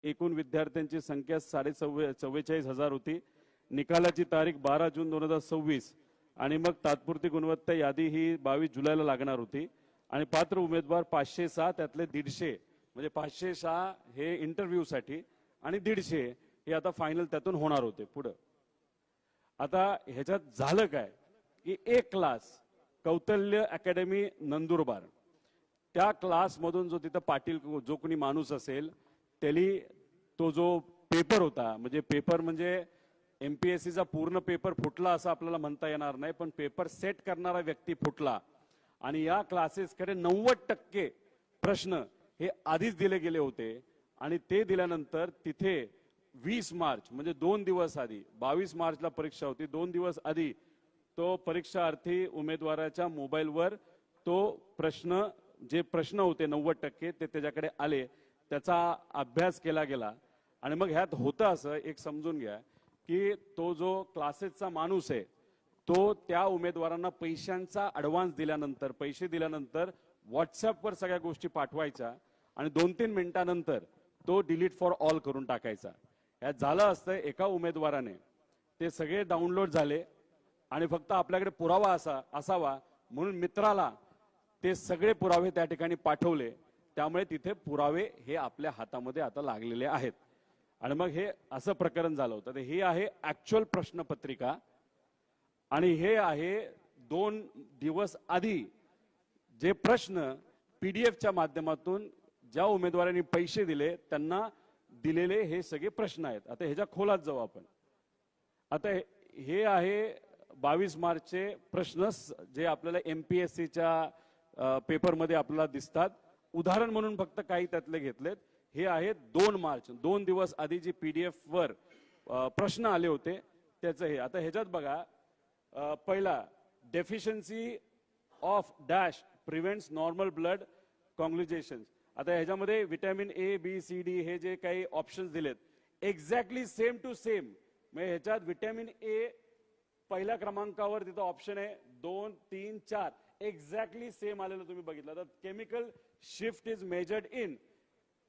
एकूण विद्यार्थ्यांची संख्या 44,000 होती। निकालाची तारीख 12 जून 2026 आणि मग तात्पुरती गुणवत्ता यादी ही 22 जुलैला लागणार होती आणि पात्र उमेदवार 506, त्यातले 150 म्हणजे 506 हे इंटरव्ह्यूसाठी आणि 150 हे आता फायनल त्यातून होणार होते। पुढे आता ह्याच्यात झालं काय की एक क्लास कौतल्य अकॅडमी नंदुरबार, त्या क्लास मधून जो तिथं पाटील जो कोणी माणूस असेल त्याली तो जो पेपर होता, म्हणजे पेपर म्हणजे एमपीएससीचा पूर्ण पेपर फुटला असं आपल्याला म्हणता येणार नाही, पण पेपर सेट करणारा व्यक्ती फुटला आणि या क्लासेसकडे 90% प्रश्न हे आधीच दिले गेले होते आणि ते दिल्यानंतर तिथे 20 मार्च म्हणजे 2 दिवस आधी, 22 मार्चला परीक्षा होती, 2 दिवस आधी तो परीक्षार्थी उमेदवाराच्या मोबाईलवर तो जे प्रश्न होते 90% ते त्याच्याकडे आले, त्याचा अभ्यास केला गेला आणि मग ह्यात होतं असं एक समजून घ्या की तो जो क्लासेसचा माणूस आहे तो त्या उमेदवारांना पैशांचा ॲडव्हान्स दिल्यानंतर, पैसे दिल्यानंतर व्हॉट्सअपवर सगळ्या गोष्टी पाठवायच्या आणि 2-3 मिनिटांनंतर तो डिलीट फॉर ऑल करून टाकायचा। यात झालं असतं एका उमेदवाराने ते सगळे डाउनलोड झाले आणि फक्त आपल्याकडे पुरावा असावा म्हणून मित्राला ते सगळे पुरावे त्या ठिकाणी पाठवले, त्यामुळे तिथे पुरावे हे आपल्या हातामध्ये आता लागलेले आहेत आणि मग हे असं प्रकरण झालं होतं। तर हे आहे ऍक्च्युअल प्रश्नपत्रिका आणि हे आहे 2 दिवस आधी जे प्रश्न पीडीएफच्या माध्यमातून ज्या उमेदवारांनी पैसे दिले त्यांना दिलेले हे सगळे प्रश्न आहेत। आता ह्याच्या खोलात जाऊ आपण। आता हे आहे 22 मार्चचे प्रश्न जे आपल्याला एमपीएससीच्या पेपरमध्ये आपल्याला दिसतात। उदाहरण म्हणून फक्त काही त्यातले घेतलेत। हे आहे 2 मार्च, 2 दिवस आधी जी पीडीएफ वर प्रश्न आले होते त्याचं हे। आता ह्याच्यात बघा, पहिला deficiency of dash prevents normal blood coagulation. आता ह्याच्यामध्ये vitamin A B C D हे जे काही ऑप्शन्स दिलेत एक्झॅक्टली सेम टू सेम, म्हणजे ह्याच्यात विटॅमिन ए पहिल्या क्रमांकावर तिथं ऑप्शन आहे 2, 3, 4 एक्झॅक्टली सेम आलेलं तुम्ही बघितलं। तर chemical shift is measured in,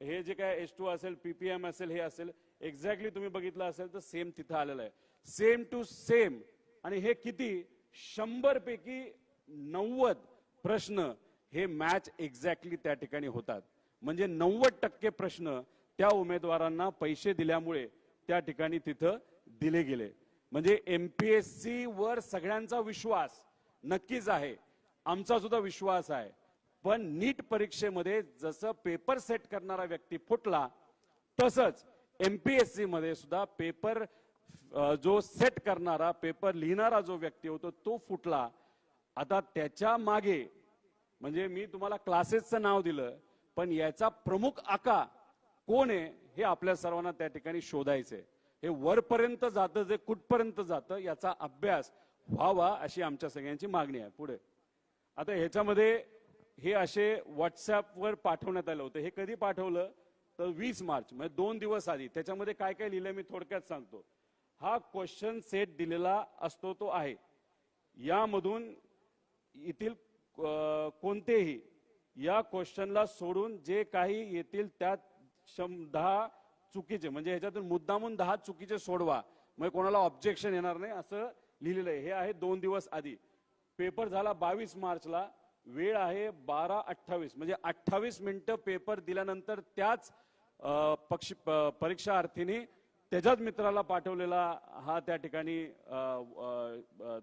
हे जे काय H2 असेल, पीपीएम असेल, हे असेल, एक्झॅक्टली तुम्ही बघितलं असेल तर सेम तिथं आलेलं आहे, सेम टू सेम। आणि हे किती 100 पैकी 90 प्रश्न हे मॅच एक्झॅक्टली त्या ठिकाणी होतात, म्हणजे 90% प्रश्न त्या उमेदवारांना पैसे दिल्यामुळे त्या ठिकाणी तिथं दिले गेले। म्हणजे एमपीएससी वर सगळ्यांचा विश्वास नक्कीच आहे, आमचा सुद्धा विश्वास आहे, पण नीट परीक्षेमध्ये जसं पेपर सेट करणारा व्यक्ती फुटला तसंच एमपीएससी मध्ये सुद्धा पेपर जो सेट करणारा, पेपर लिहिणारा जो व्यक्ती होतो तो फुटला। आता त्याच्या मागे म्हणजे मी तुम्हाला क्लासेसचं नाव दिलं, पण याचा प्रमुख आका कोण आहे हे आपल्या सर्वांना त्या ठिकाणी शोधायचंय। हे वरपर्यंत जातं, जे कुठपर्यंत जातं याचा अभ्यास व्हावा अशी आमच्या सगळ्यांची मागणी आहे। पुढे आता ह्याच्यामध्ये हे असे व्हॉट्सअपवर पाठवण्यात आलं होतं। हे कधी पाठवलं तर 20 मार्च म्हणजे 2 दिवस आधी। त्याच्यामध्ये काय काय लिहिलंय मी थोडक्यात सांगतो। हा क्वेश्चन सेट दिलेला असतो तो आहे, यामधून येथील कोणतेही या क्वेश्चनला सोडून जे काही येतील त्यात 10 चुकीचे, म्हणजे ह्याच्यातून मुद्दामून 10 चुकीचे सोडवा, म्हणजे कोणाला ऑब्जेक्शन येणार नाही असं लिहिलेलं आहे। हे आहे 2 दिवस आधी। पेपर झाला 22 मार्चला, वेळ आहे 12:28 म्हणजे 28 मिनिटं पेपर दिल्यानंतर त्याच परीक्षार्थींनी त्याच्याच मित्राला पाठवलेला हा त्या ठिकाणी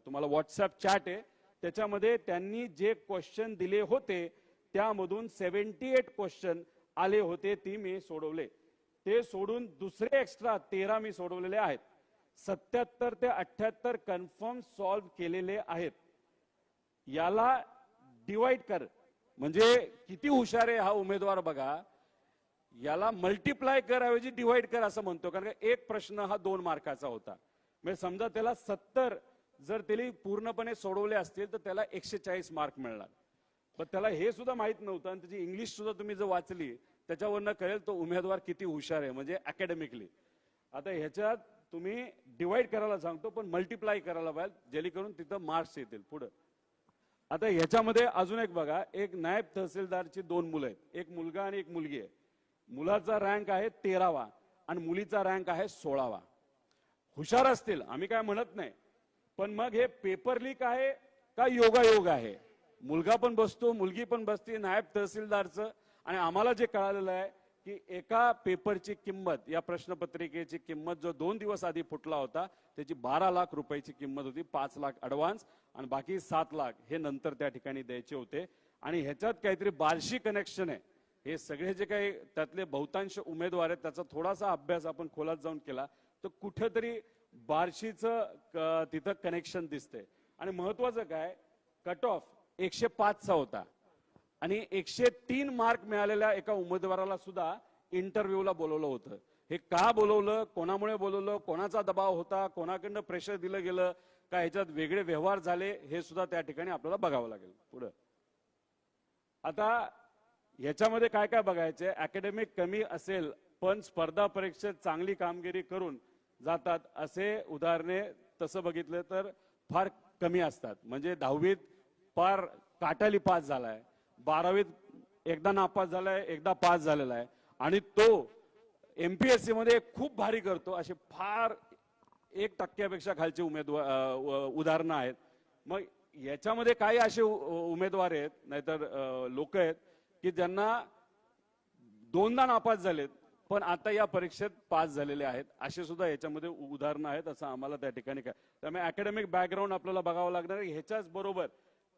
तुम्हाला व्हॉट्सअप चॅट आहे, त्याच्यामध्ये त्यांनी जे क्वेश्चन दिले होते त्यामधून 78 क्वेश्चन आले होते, ती मी सोडवले। ते सोडून दुसरे एक्स्ट्रा 13 मी सोडवलेले आहेत। 77 ते 78 कन्फर्म सॉल्व्ह केलेले आहेत। याला डिवाइड कर, म्हणजे किती हुशार आहे हा उमेदवार बघा। याला मल्टिप्लाय कर ऐवजी डिवाइड कर असं म्हणतो, कारण एक प्रश्न हा 2 मार्काचा होता। म्हणजे समजा त्याला 70 जर त्याला पूर्णपणे सोडवले असतील तर त्याला 140 मार्क मिळणार, पण त्याला हे सुद्धा माहित नव्हतं आणि त्याची इंग्लिश सुद्धा तुम्ही जर वाचली त्याच्यावरनं कळेल तो उमेदवार किती हुशार आहे म्हणजे अकॅडमिकली। आता ह्याच्यात तुम्ही डिवाइड करायला सांगतो पण मल्टिप्लाय करायला पाहिजे जेणेकरून तिथं मार्क्स येतील। पुढे आता ह्याच्यामध्ये अजून एक बघा, एक नायब तहसीलदारची 2 मुलं आहेत, एक मुलगा आणि एक मुलगी आहे। मुलाचा रँक आहे 13वा आणि मुलीचा रँक आहे 16वा. हुशार असतील, आम्ही काय म्हणत नाही, पण मग हे पेपर लीक आहे का योगायोग आहे? मुलगा पण बसतो, मुलगी पण बसते, नायब तहसीलदारचं. आणि आम्हाला जे कळालेलं आहे की एका पेपरची किंमत, या प्रश्नपत्रिकेची किंमत जो 2 दिवस आधी फुटला होता त्याची 12 लाख रुपयाची किंमत होती. 5 लाख ऍडव्हान्स आणि बाकी 7 लाख हे नंतर त्या ठिकाणी द्यायचे होते. आणि ह्याच्यात काहीतरी बार्शी कनेक्शन आहे. हे सगळे जे काही त्यातले बहुतांश उमेदवार आहेत त्याचा थोडासा अभ्यास आपण खोलात जाऊन केला तर कुठेतरी बार्शीचं तिथं कनेक्शन दिसतंय. आणि महत्वाचं काय, कट ऑफ 105चा होता आणि 103 मार्क मिळालेल्या एका उमेदवाराला सुद्धा इंटरव्ह्यूला बोलवलं होतं. हे का बोलवलं, कोणामुळे बोलवलं, कोणाचा दबाव होता, कोणाकडनं प्रेशर दिलं गेलं का, ह्याच्यात वेगळे व्यवहार झाले हे सुद्धा त्या ठिकाणी आपल्याला बघावं लागेल. पुढं आता ह्याच्यामध्ये काय काय बघायचंय, अकॅडमिक कमी असेल पण स्पर्धा परीक्षेत चांगली कामगिरी करून जातात असे उदाहरणे तसं बघितलं तर फार कमी असतात. म्हणजे 10वीत फार काटाली पास झालाय, 12वीत एकदा नापास झालाय, एकदा पास झालेला आहे आणि तो एमपीएससी मध्ये खूप भारी करतो असे फार 1% खालचे उदाहरणं आहेत. मग याच्यामध्ये काही असे उमेदवार आहेत नाहीतर लोक आहेत की ज्यांना 2दा नापास झालेत पण आता या परीक्षेत पास झालेले आहेत, असे सुद्धा याच्यामध्ये उदाहरणं आहेत असं आम्हाला त्या ठिकाणी काय. त्यामुळे अकॅडमिक बॅकग्राऊंड आपल्याला बघावं लागणार आहे. ह्याच्याच बरोबर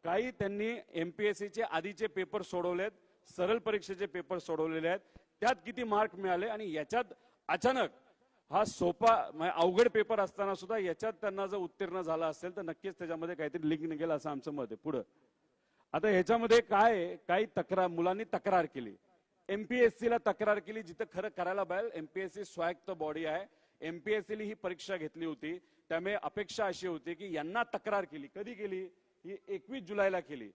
काही त्यांनी एमपीएससीचे आधीचे पेपर सोडवलेत, सरळ परीक्षेचे पेपर सोडवलेले आहेत, त्यात किती मार्क मिळाले आणि याच्यात अचानक हा सोपा अवघड पेपर असताना सुद्धा याच्यात त्यांना जर उत्तीर्ण झाला असेल तर नक्कीच त्याच्यामध्ये काहीतरी लिंक निघेल असं आमचं मत आहे. पुढं आता ह्याच्यामध्ये काय, काही मुलांनी तक्रार केली, एमपीएससीला तक्रार केली, जिथं खरं करायला पाहिजे. एमपीएससी स्वायत्त बॉडी आहे, एमपीएससीने ही परीक्षा घेतली होती, त्यामुळे अपेक्षा अशी होती की यांना तक्रार केली. कधी केली, ही 21 जुलैला केली.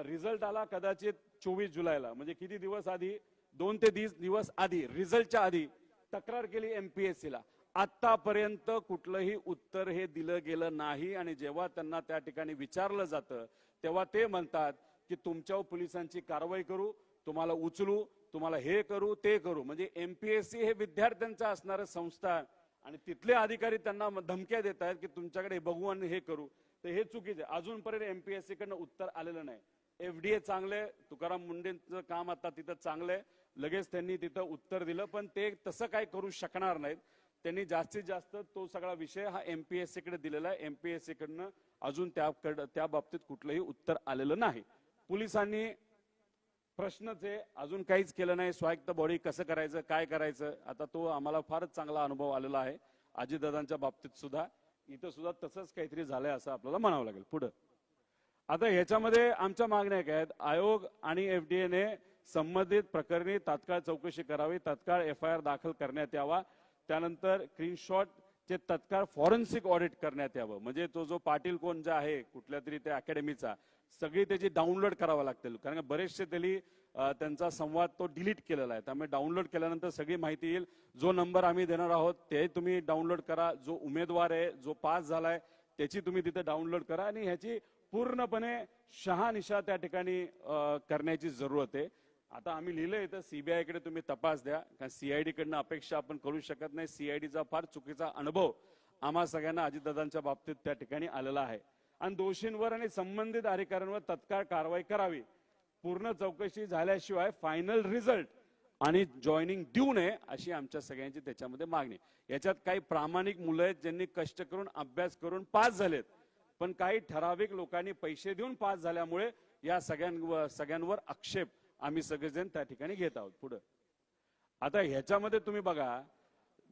रिझल्ट आला कदाचित 24 जुलैला, म्हणजे किती दिवस आधी, 2 ते 30 दिवस आधी, रिझल्टच्या आधी तक्रार केली एमपीएससीला. आतापर्यंत कुठलंही उत्तर हे दिलं गेलं नाही. आणि जेव्हा त्यांना त्या ठिकाणी विचारलं जातं तेव्हा ते म्हणतात की तुमच्यावर पोलिसांची कारवाई करू, तुम्हाला उचलू, तुम्हाला हे करू ते करू. म्हणजे एमपीएससी हे विद्यार्थ्यांचं असणारं संस्था आणि तिथले अधिकारी त्यांना धमक्या देत आहेत की तुमच्याकडे बघू आणि हे करू. तर हे चुकीचं आहे. अजूनपर्यंत एमपीएससी कडनं उत्तर आलेलं नाही. एफडीए चांगले, तुकाराम मुंडेंचं काम आता तिथं चांगलंय, लगेच त्यांनी तिथं उत्तर दिलं, पण ते तसं काय करू शकणार नाहीत. त्यांनी जास्तीत जास्त तो सगळा विषय हा एमपीएससी कडे दिलेला आहे. एमपीएससी कडनं अजून त्या बाबतीत कुठलंही उत्तर आलेलं नाही. पोलिसांनी प्रश्नच आहे, अजून काहीच केलं नाही. स्वायत्त बॉडी कसं करायचं, काय करायचं, आता तो आम्हाला फारच चांगला अनुभव आलेला आहे. अजितदादांच्या बाबतीत सुद्धा इथं सुद्धा तसंच काहीतरी झालंय असं आपल्याला म्हणावं लागेल. पुढं आता ह्याच्यामध्ये आमच्या मागण्या काय आहेत, आयोग आणि एफडीएने संबंधित प्रकरणी तात्काळ चौकशी करावी, तात्काळ एफआयआर दाखल करण्यात यावा, त्यानंतर स्क्रीनशॉटचे तात्काळ फॉरेन्सिक ऑडिट करण्यात यावं. म्हणजे तो जो पाटील कोण जे आहे कुठल्या तरी त्या अकॅडमीचा, सगळी त्याची डाउनलोड करावं लागतील, कारण बरेचसे त्यांचा संवाद तो डिलीट केलेला आहे. त्यामुळे डाउनलोड केल्यानंतर सगळी माहिती येईल. जो नंबर आम्ही देणार आहोत ते तुम्ही डाउनलोड करा, जो उमेदवार आहे जो पास झालाय त्याची तुम्ही तिथे डाउनलोड करा आणि ह्याची पूर्णपणे शहानिशा त्या ठिकाणी करण्याची जरूरत आहे. आता आम्ही लिहिलंय तर सीबीआय कडे तुम्ही तपास द्या, कारण सीआयडी कडनं अपेक्षा आपण करू शकत नाही. सीआयडीचा फार चुकीचा अनुभव आम्हा सगळ्यांना अजितदादांच्या बाबतीत त्या ठिकाणी आलेला आहे. आणि दोषींवर आणि संबंधित अधिकाऱ्यांवर तत्काळ कारवाई करावी. पूर्ण चौकशी झाल्याशिवाय फायनल रिझल्ट आणि जॉईनिंग देऊ नये अशी आमच्या सगळ्यांची त्याच्यामध्ये मागणी. याच्यात काही प्रामाणिक मुलं आहेत ज्यांनी कष्ट करून अभ्यास करून पास झालेत, पण काही ठराविक लोकांनी पैसे देऊन पास झाल्यामुळे या सगळ्यांवर आक्षेप आम्ही सगळेजण त्या ठिकाणी घेत आहोत. पुढे आता ह्याच्यामध्ये तुम्ही बघा,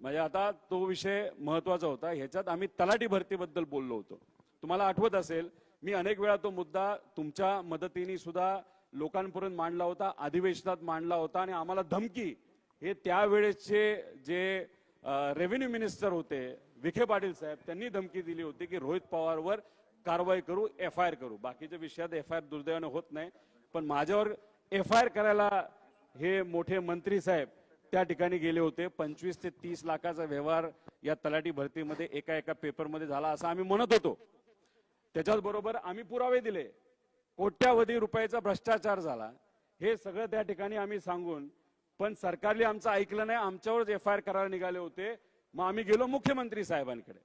म्हणजे आता तो विषय महत्वाचा होता. ह्याच्यात आम्ही तलाठी भरतीबद्दल बोललो होतो. तुम्हाला आठवत असेल, मी अनेक वेळा तो मुद्दा तुमच्या मदतीने सुद्धा लोकांपर्यंत मांडला होता, अधिवेशनात मांडला होता. आणि आम्हाला धमकी, हे त्यावेळेसचे जे रेव्हेन्यू मिनिस्टर होते विखे पाटील साहेब, त्यांनी धमकी दिली होती की रोहित पवारवर कारवाई करू, एफआयआर करू. बाकीच्या विषयात एफआयआर दुर्दैवाने होत नाही, पण माझ्यावर एफआयआर करायला हे मोठे मंत्री साहेब त्या ठिकाणी गेले होते. 25 ते 30 लाखाचा व्यवहार या तलाठी भरतीमध्ये एका पेपरमध्ये झाला असं आम्ही म्हणत होतो. त्याच्याच बरोबर आम्ही पुरावे दिले, कोट्यावधी रुपयाचा भ्रष्टाचार झाला, हे सगळं त्या ठिकाणी आम्ही सांगून पण सरकारने आमचं ऐकलं नाही, आमच्यावरच FIR करायला निघाले होते. मग आम्ही गेलो मुख्यमंत्री साहेबांकडे.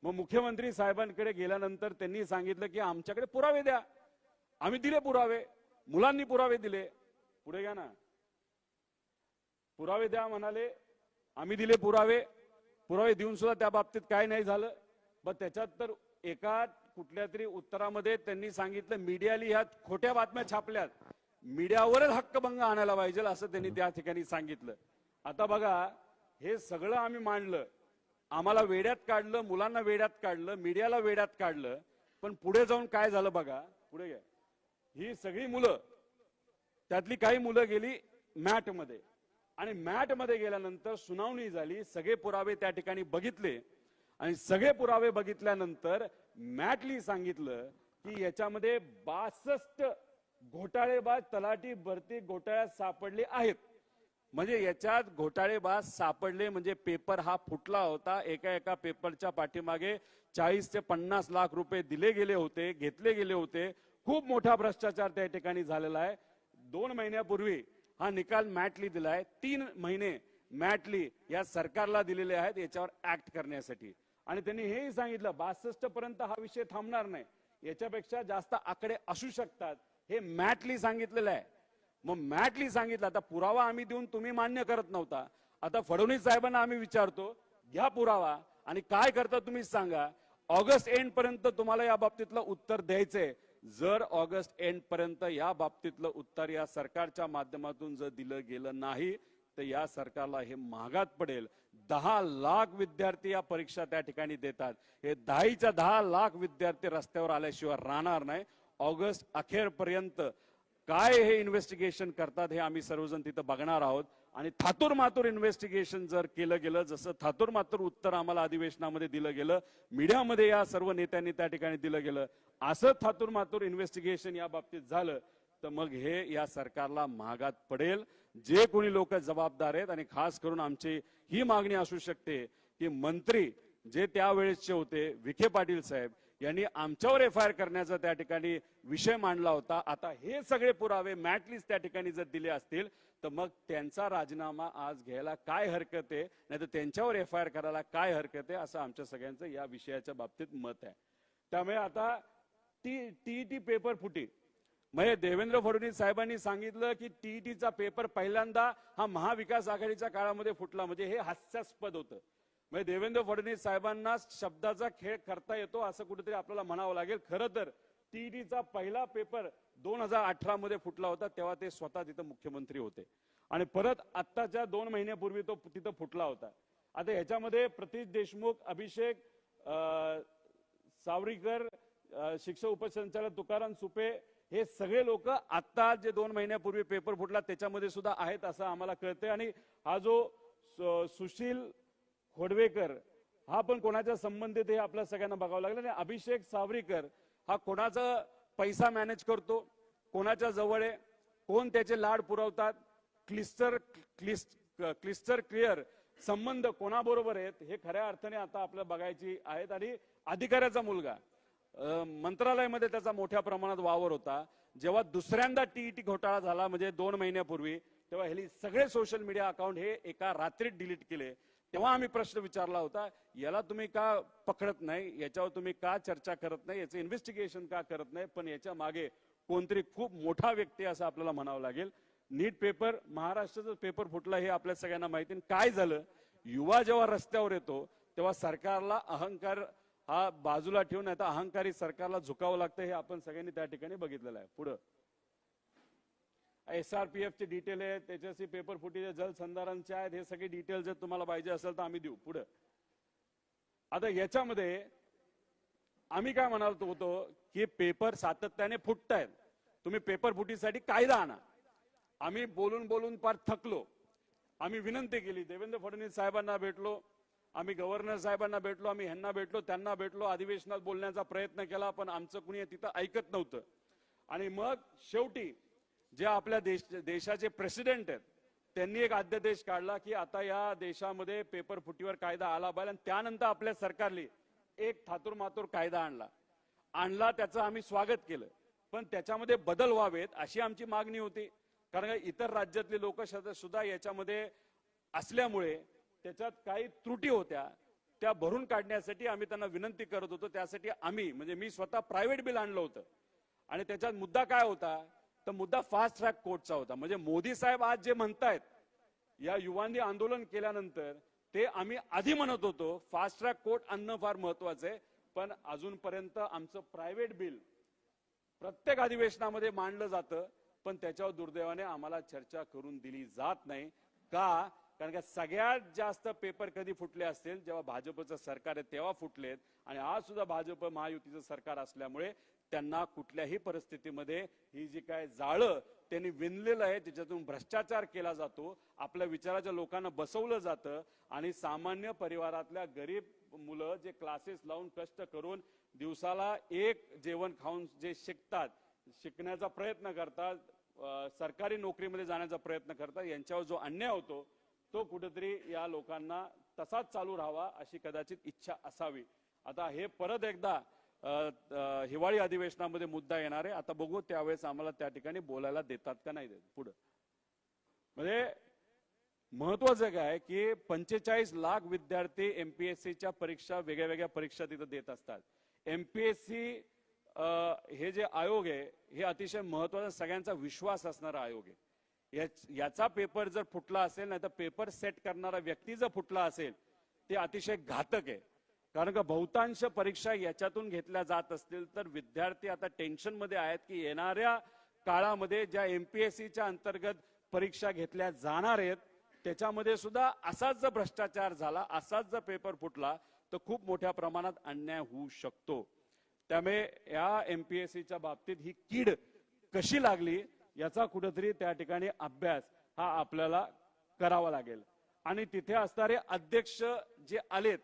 मग मुख्यमंत्री साहेबांकडे गेल्यानंतर त्यांनी सांगितलं की आमच्याकडे पुरावे द्या. आम्ही दिले पुरावे, मुलांनी पुरावे दिले. पुढे घ्या ना. पुरावे द्या म्हणाले, आम्ही दिले पुरावे. पुरावे देऊन सुद्धा त्या बाबतीत काय नाही झालं. पण त्याच्यात तर एका कुठल्या तरी उत्तरामध्ये त्यांनी सांगितलं मीडियाली ह्या खोट्या बातम्या छापल्यात, मीडियावरच हक्कभंग आणायला पाहिजे असं त्यांनी त्या ठिकाणी सांगितलं. आता बघा, हे सगळं आम्ही मांडलं, आम्हाला वेड्यात काढलं, मुलांना वेड्यात काढलं, मीडियाला वेड्यात काढलं. पण पुढे जाऊन काय झालं बघा. पुढे घ्या. ही सगळी मुलं, त्यातली काही मुलं गेली मॅट मध्ये, आणि मॅट मध्ये गेल्यानंतर सुनावणी झाली, सगळे पुरावे त्या ठिकाणी बघितले, आणि सगळे पुरावे बघितल्यानंतर मॅटली सांगितलं की याच्यामध्ये 62 घोटाळेबाज तलाठी भरती घोटाळ्यात सापडले आहेत. म्हणजे याच्यात घोटाळेबाज सापडले म्हणजे पेपर हा फुटला होता. एका पेपरच्या पाठीमागे 40 ते 50 लाख रुपये दिले गेले होते, घेतले गेले होते. खूप मोठा भ्रष्टाचार त्या ठिकाणी झालेला आहे. 2 महिन्यापूर्वी हा निकाल मॅटली दिलाय. 3 महिने मॅटली या सरकारला दिलेले आहेत याच्यावर ऍक्ट करण्यासाठी. आणि त्यांनी हेही सांगितलं 62 पर्यंत हा विषय थांबणार नाही, याच्यापेक्षा जास्त आकडे असू शकतात, हे मॅटली सांगितलेलं आहे. मग मॅटली सांगितलं. आता पुरावा आम्ही देऊन तुम्ही मान्य करत नव्हता. आता फडणवीस साहेबांना आम्ही विचारतो, घ्या पुरावा आणि काय करता तुम्ही सांगा. ऑगस्ट एंड पर्यंत तुम्हाला या बाबतीतलं उत्तर द्यायचंय. जर ऑगस्ट एंड पर्यंत या बाबतीतलं उत्तर या सरकारच्या माध्यमातून जर दिलं गेलं नाही तर या सरकारला हे महागात पडेल. 10 लाख विद्यार्थी या परीक्षा त्या ठिकाणी देतात. हे 10 लाख विद्यार्थी रस्त्यावर आल्याशिवाय राहणार नाही. ऑगस्ट अखेरपर्यंत काय हे इन्व्हेस्टिगेशन करतात हे आम्ही सर्वजण तिथं बघणार आहोत. आणि थातूर मातूर इन्व्हेस्टिगेशन जर केलं गेलं, जसं थातूर मातूर उत्तर आम्हाला अधिवेशनामध्ये दिलं गेलं, मीडियामध्ये या सर्व नेत्यांनी त्या ठिकाणी दिलं गेलं, असं थातूर मातूर इन्व्हेस्टिगेशन या बाबतीत झालं तर मग हे या सरकारला महागात पडेल. जे कोणी लोक जबाबदार आहेत, आणि खास करून आमची ही मागणी असू शकते की मंत्री जे त्यावेळेसचे होते विखे पाटील साहेब यांनी आमच्यावर FIR करण्याचा त्या ठिकाणी विषय मांडला होता. आता हे सगळे पुरावे मॅटलीच त्या ठिकाणी जर दिले असतील तर मग त्यांचा राजीनामा आज घ्यायला काय हरकत आहे, नाही तर त्यांच्यावर FIR करायला काय हरकत आहे, असं आमच्या सगळ्यांचं या विषयाच्या बाबतीत मत आहे. त्यामुळे आता TET पेपर फुटी. म्हणजे देवेंद्र फडणवीस साहेबांनी सांगितलं की TETचा पेपर पहिल्यांदा हा महाविकास आघाडीच्या काळामध्ये फुटला, म्हणजे हे हास्यास्पद होतं. म्हणजे देवेंद्र फडणवीस साहेबांना शब्दाचा खेळ करता येतो असं कुठेतरी आपल्याला म्हणावं लागेल. खरं तर TETचा पहिला पेपर 2018 मध्ये फुटला होता, तेव्हा ते स्वतः तिथं मुख्यमंत्री होते, आणि परत आत्ताच्या 2 महिन्यापूर्वी तो तिथं फुटला होता. आता ह्याच्यामध्ये प्रतीश देशमुख, अभिषेक सावरीकर, शिक्षक उपसंचालक तुकाराम सुपे, हे सगळे लोक आता जे 2 महिन्यापूर्वी पेपर फुटला त्याच्यामध्ये सुद्धा आहेत असं आम्हाला कळतंय. आणि हा जो सुशील खोडवेकर हा पण कोणाच्या संबंधित हे आपल्या सगळ्यांना बघावं लागलं. आणि अभिषेक सावरीकर हा कोणाचा पैसा मॅनेज करतो, कोणाच्या जवळ आहे, कोण त्याचे लाड पुरवतात, क्लिस्टर क्लिअर संबंध कोणाबरोबर आहेत हे खऱ्या अर्थाने आता आपल्याला बघायची आहेत. आणि अधिकाऱ्याचा मुलगा मंत्रालयामध्ये त्याचा मोठ्या प्रमाणात वावर होता. जेव्हा दुसऱ्यांदा TET घोटाळा झाला म्हणजे 2 महिन्यापूर्वी, तेव्हा हे सगळे सोशल मीडिया अकाउंट हे एका रात्रीत डिलीट केले. तेव्हा आम्ही प्रश्न विचारला होता, याला तुम्ही का पकडत नाही, याच्यावर तुम्ही का चर्चा करत नाही, याचं इन्व्हेस्टिगेशन का करत नाही. पण याच्या मागे कोणतरी खूप मोठा व्यक्ती असं आपल्याला म्हणावं लागेल. नीट पेपर, महाराष्ट्राचा पेपर फुटला हे आपल्या सगळ्यांना माहिती. काय झालं, युवा जेव्हा रस्त्यावर येतो तेव्हा सरकारला अहंकार हा बाजूला ठेवून आता अहंकारी सरकारला झुकावं लागतं, हे आपण सगळ्यांनी त्या ठिकाणी बघितलेलं आहे. पुढं SRPFचे डिटेल आहे, त्याच्याशी पेपर फुटीचे जलसंधारणचे आहेत, हे सगळे डिटेल जर तुम्हाला पाहिजे असेल तर आम्ही देऊ. पुढं आता याच्यामध्ये आम्ही काय म्हणालो होतो की पेपर सातत्याने फुटतायत, तुम्ही पेपर फुटीसाठी कायदा आणा. आम्ही बोलून बोलून फार थकलो. आम्ही विनंती केली, देवेंद्र फडणवीस साहेबांना भेटलो, आम्ही गव्हर्नर साहेबांना भेटलो, आम्ही ह्यांना भेटलो, त्यांना भेटलो, अधिवेशनात बोलण्याचा प्रयत्न केला, पण आमचं कुणी तिथं ऐकत नव्हतं. आणि मग शेवटी जे आपल्या देशाचे प्रेसिडेंट आहेत त्यांनी एक अध्यादेश काढला की आता या देशामध्ये पेपर फुटीवर कायदा आला पाहिजे. आणि त्यानंतर आपल्या सरकारने एक थातूर मातूर कायदा आणला, त्याचं आम्ही स्वागत केलं. पण त्याच्यामध्ये बदल व्हावेत अशी आमची मागणी होती. कारण इतर राज्यातले लोक सुद्धा याच्यामध्ये असल्यामुळे त्याच्यात काही त्रुटी होत्या, त्या भरून काढण्यासाठी आम्ही त्यांना विनंती करत होतो. त्यासाठी आम्ही म्हणजे मी स्वतः प्रायव्हेट बिल आणलं होतं आणि त्याच्यात मुद्दा काय होता, तर मुद्दा फास्ट ट्रॅक कोर्टचा होता. म्हणजे मोदी साहेब आज जे म्हणतायत, या युवांनी आंदोलन केल्यानंतर ते आम्ही आधी म्हणत होतो फास्ट ट्रॅक कोर्ट आणणं फार महत्वाचं आहे, पण अजूनपर्यंत आमचं प्रायव्हेट बिल प्रत्येक अधिवेशनामध्ये मांडलं जातं, पण त्याच्यावर दुर्दैवाने आम्हाला चर्चा करून दिली जात नाही. का? कारण का सगळ्यात जास्त पेपर कधी फुटले असतील जेव्हा भाजपचं सरकार आहे तेव्हा फुटलेत, आणि आज सुद्धा भाजप महायुतीचं सरकार असल्यामुळे त्यांना कुठल्याही परिस्थितीमध्ये ही जी काय जाळं त्यांनी विणलेलं आहे त्याच्यातून भ्रष्टाचार केला जातो, आपल्या विचाराच्या लोकांना बसवलं जातं, आणि सामान्य परिवारातल्या गरीब मुलं जे क्लासेस लावून कष्ट करून दिवसाला एक जेवण खाऊन जे शिकतात, शिकण्याचा प्रयत्न करतात, सरकारी नोकरीमध्ये जाण्याचा प्रयत्न करतात, यांच्यावर जो अन्याय होतो तो कुठेतरी या लोकांना तसाच चालू राहावा अशी कदाचित इच्छा असावी. आता हे परत एकदा हिवाळी अधिवेशनामध्ये मुद्दा येणार आहे. आता बघू त्यावेळेस आम्हाला त्या ठिकाणी बोलायला देतात का नाही देत. पुढे म्हणजे महत्वाचं काय की 45 लाख विद्यार्थी एमपीएससीच्या परीक्षा वेगळ्या वेगळ्या परीक्षा तिथे देत असतात. एमपीएससी हे जे आयोग आहे हे अतिशय महत्वाचा सगळ्यांचा विश्वास असणारा आयोग आहे. याचा पेपर जर फुटला असेल नाही तर पेपर सेट करणारा व्यक्ती जर फुटला असेल ते अतिशय घातक आहे. कारण का बहुतांश परीक्षा याच्यातून घेतल्या जात असतील तर विद्यार्थी आता टेन्शन मध्ये आहेत की येणाऱ्या काळामध्ये ज्या एमपीएससीच्या अंतर्गत परीक्षा घेतल्या जाणार आहेत त्याच्यामध्ये सुद्धा असाच जर भ्रष्टाचार झाला, असाच जर पेपर फुटला तर खूप मोठ्या प्रमाणात अन्याय होऊ शकतो. त्यामुळे या एमपीएससीच्या बाबतीत ही कीड कशी लागली याचा कुठेतरी त्या ठिकाणी अभ्यास हा आपल्याला करावा लागेल. आणि तिथे असणारे अध्यक्ष जे आलेत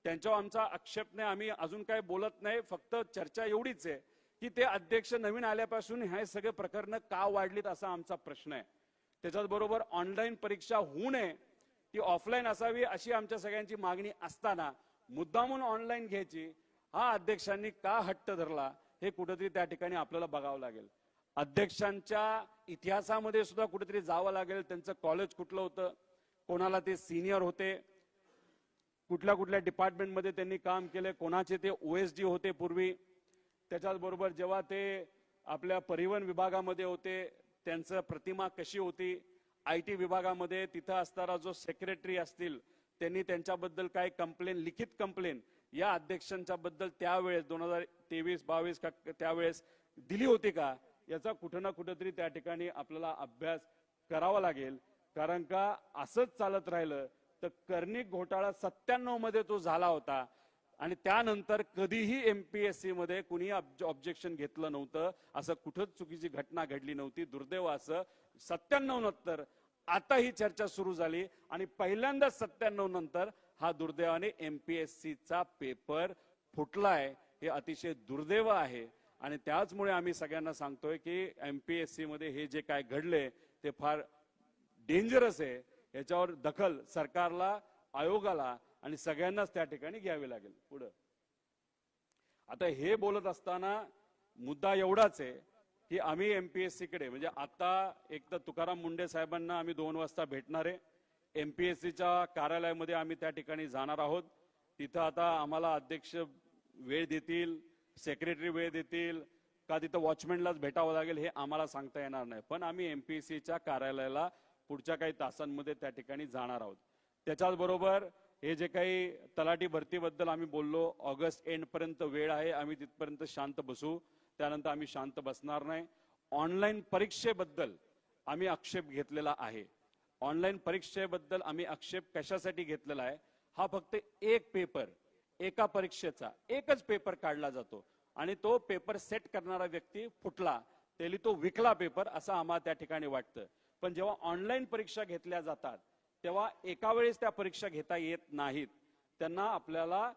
त्यांच्यावर आमचा आक्षेप नाही, आम्ही अजून काय बोलत नाही, फक्त चर्चा एवढीच आहे की ते अध्यक्ष नवीन आल्यापासून हे सगळे प्रकरण का वाढलीत असा आमचा प्रश्न आहे. त्याच्याच बरोबर ऑनलाईन परीक्षा होऊ नये ती ऑफलाईन असावी अशी आमच्या सगळ्यांची मागणी असताना मुद्दामून ऑनलाईन घ्यायची हा अध्यक्षांनी का हट्ट धरला हे कुठेतरी त्या ठिकाणी आपल्याला बघावं लागेल. अध्यक्षांच्या इतिहासामध्ये सुद्धा कुठेतरी जावं लागेल, त्यांचं कॉलेज कुठलं होतं, कोणाला ते सिनियर होते, कुठल्या कुठल्या डिपार्टमेंटमध्ये त्यांनी काम केले, कोणाचे ते ओएसडी होते पूर्वी, त्याच्याच बरोबर जेव्हा ते आपल्या परिवहन विभागामध्ये होते त्यांचं प्रतिमा कशी होती, आयटी विभागामध्ये तिथं असणारा जो सेक्रेटरी असतील त्यांनी त्यांच्याबद्दल काय कंप्लेन, लिखित कंप्लेन या अध्यक्षांच्या बद्दल त्यावेळेस 2023-22 त्यावेळेस दिली होती का, याचा कुठं ना कुठेतरी त्या ठिकाणी आपल्याला अभ्यास करावा लागेल. कारण का असंच चालत राहिलं तर कर्णिक घोटाळा 97 मध्ये तो झाला होता आणि त्यानंतर कधीही एमपीएससी मध्ये कुणी ऑब्जेक्शन घेतलं नव्हतं, असं कुठंच चुकीची घटना घडली नव्हती. दुर्दैव असं 97 नंतर आता ही चर्चा सुरू झाली आणि पहिल्यांदा 97 नंतर हा दुर्दैवाने एमपीएससीचा पेपर फुटलाय, हे अतिशय दुर्दैव आहे. आणि त्याचमुळे आम्ही सगळ्यांना सांगतोय की एमपीएससी मध्ये हे जे काय घडले ते फार डेंजरस आहे. याच्यावर दखल सरकारला, आयोगाला आणि सगळ्यांनाच त्या ठिकाणी घ्यावी लागेल. पुढे आता हे बोलत असताना मुद्दा एवढाच आहे की आम्ही एमपीएससी कडे म्हणजे आता एक तर तुकाराम मुंडे साहेबांना आम्ही 2 वाजता भेटणार आहे. एमपीएससीच्या कार्यालयामध्ये आम्ही त्या ठिकाणी जाणार आहोत. तिथं आता आम्हाला अध्यक्ष वेळ देतील, सेक्रेटरी वेळ देतील का तिथं वॉचमॅनलाच भेटावं लागेल हे आम्हाला सांगता येणार नाही. पण आम्ही एमपीएससीच्या कार्यालयाला पुढच्या काही तासांमध्ये त्या ठिकाणी जाणार आहोत. त्याच्याच बरोबर हे जे काही तलाठी भरतीबद्दल आम्ही बोललो, ऑगस्ट एंड पर्यंत वेळ आहे, आम्ही तिथपर्यंत शांत बसू, त्यानंतर आम्ही शांत बसणार नाही. ऑनलाईन परीक्षेबद्दल आम्ही आक्षेप घेतलेला आहे. ऑनलाईन परीक्षेबद्दल आम्ही आक्षेप कशासाठी घेतलेला आहे, हा फक्त एक पेपर, एका परीक्षेचा एकच पेपर काढला जातो आणि तो पेपर सेट करणारा व्यक्ती फुटला त्याला तो विकला पेपर असं आम्हाला त्या ठिकाणी वाटतं. पण जेव्हा ऑनलाईन परीक्षा घेतल्या जातात तेव्हा एका वेळेस त्या परीक्षा घेता येत नाहीत, त्यांना आपल्याला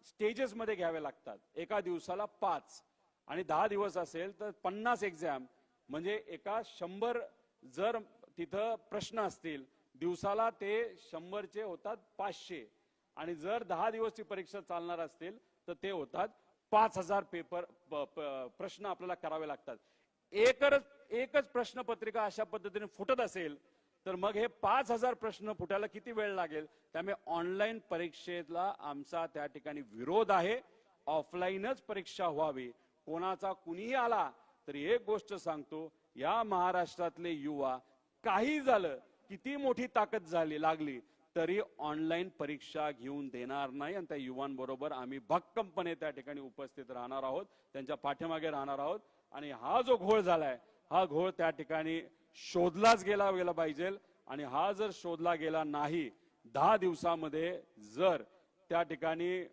स्टेजेस मध्ये घ्यावे लागतात. एका दिवसाला 5 आणि 10 दिवस असेल तर 50 एक्झाम, म्हणजे एका 100 जर तिथं प्रश्न असतील दिवसाला ते 100चे होतात 500 आणि जर 10 दिवसची परीक्षा चालणार असतील तर ते होतात 5000 पेपर प्रश्न आपल्याला करावे लागतात. एकच प्रश्नपत्रिका अशा पद्धतीने फुटत असेल तर मग हे 5,000 प्रश्न फुटायला किती वेळ लागेल? त्यामुळे ऑनलाईन परीक्षेला आमचा त्या ठिकाणी विरोध आहे. ऑफलाईनच परीक्षा व्हावी. कोणाचा कुणीही आला तरी एक गोष्ट सांगतो, या महाराष्ट्रातले युवा काही झालं, किती मोठी ताकद झाली लागली तरी ऑनलाईन परीक्षा घेऊन देणार नाही. आणि त्या युवांबरोबर आम्ही भक्कमपणे त्या ठिकाणी उपस्थित राहणार आहोत, त्यांच्या पाठीमागे राहणार आहोत. आणि हा जो घोळ झालाय, हा घोळ त्या ठिकाणी शोधलाच गेला पाहिजे. आणि हा जर शोधला गेला नाही, 10 दिवसामध्ये जर त्या ठिकाणी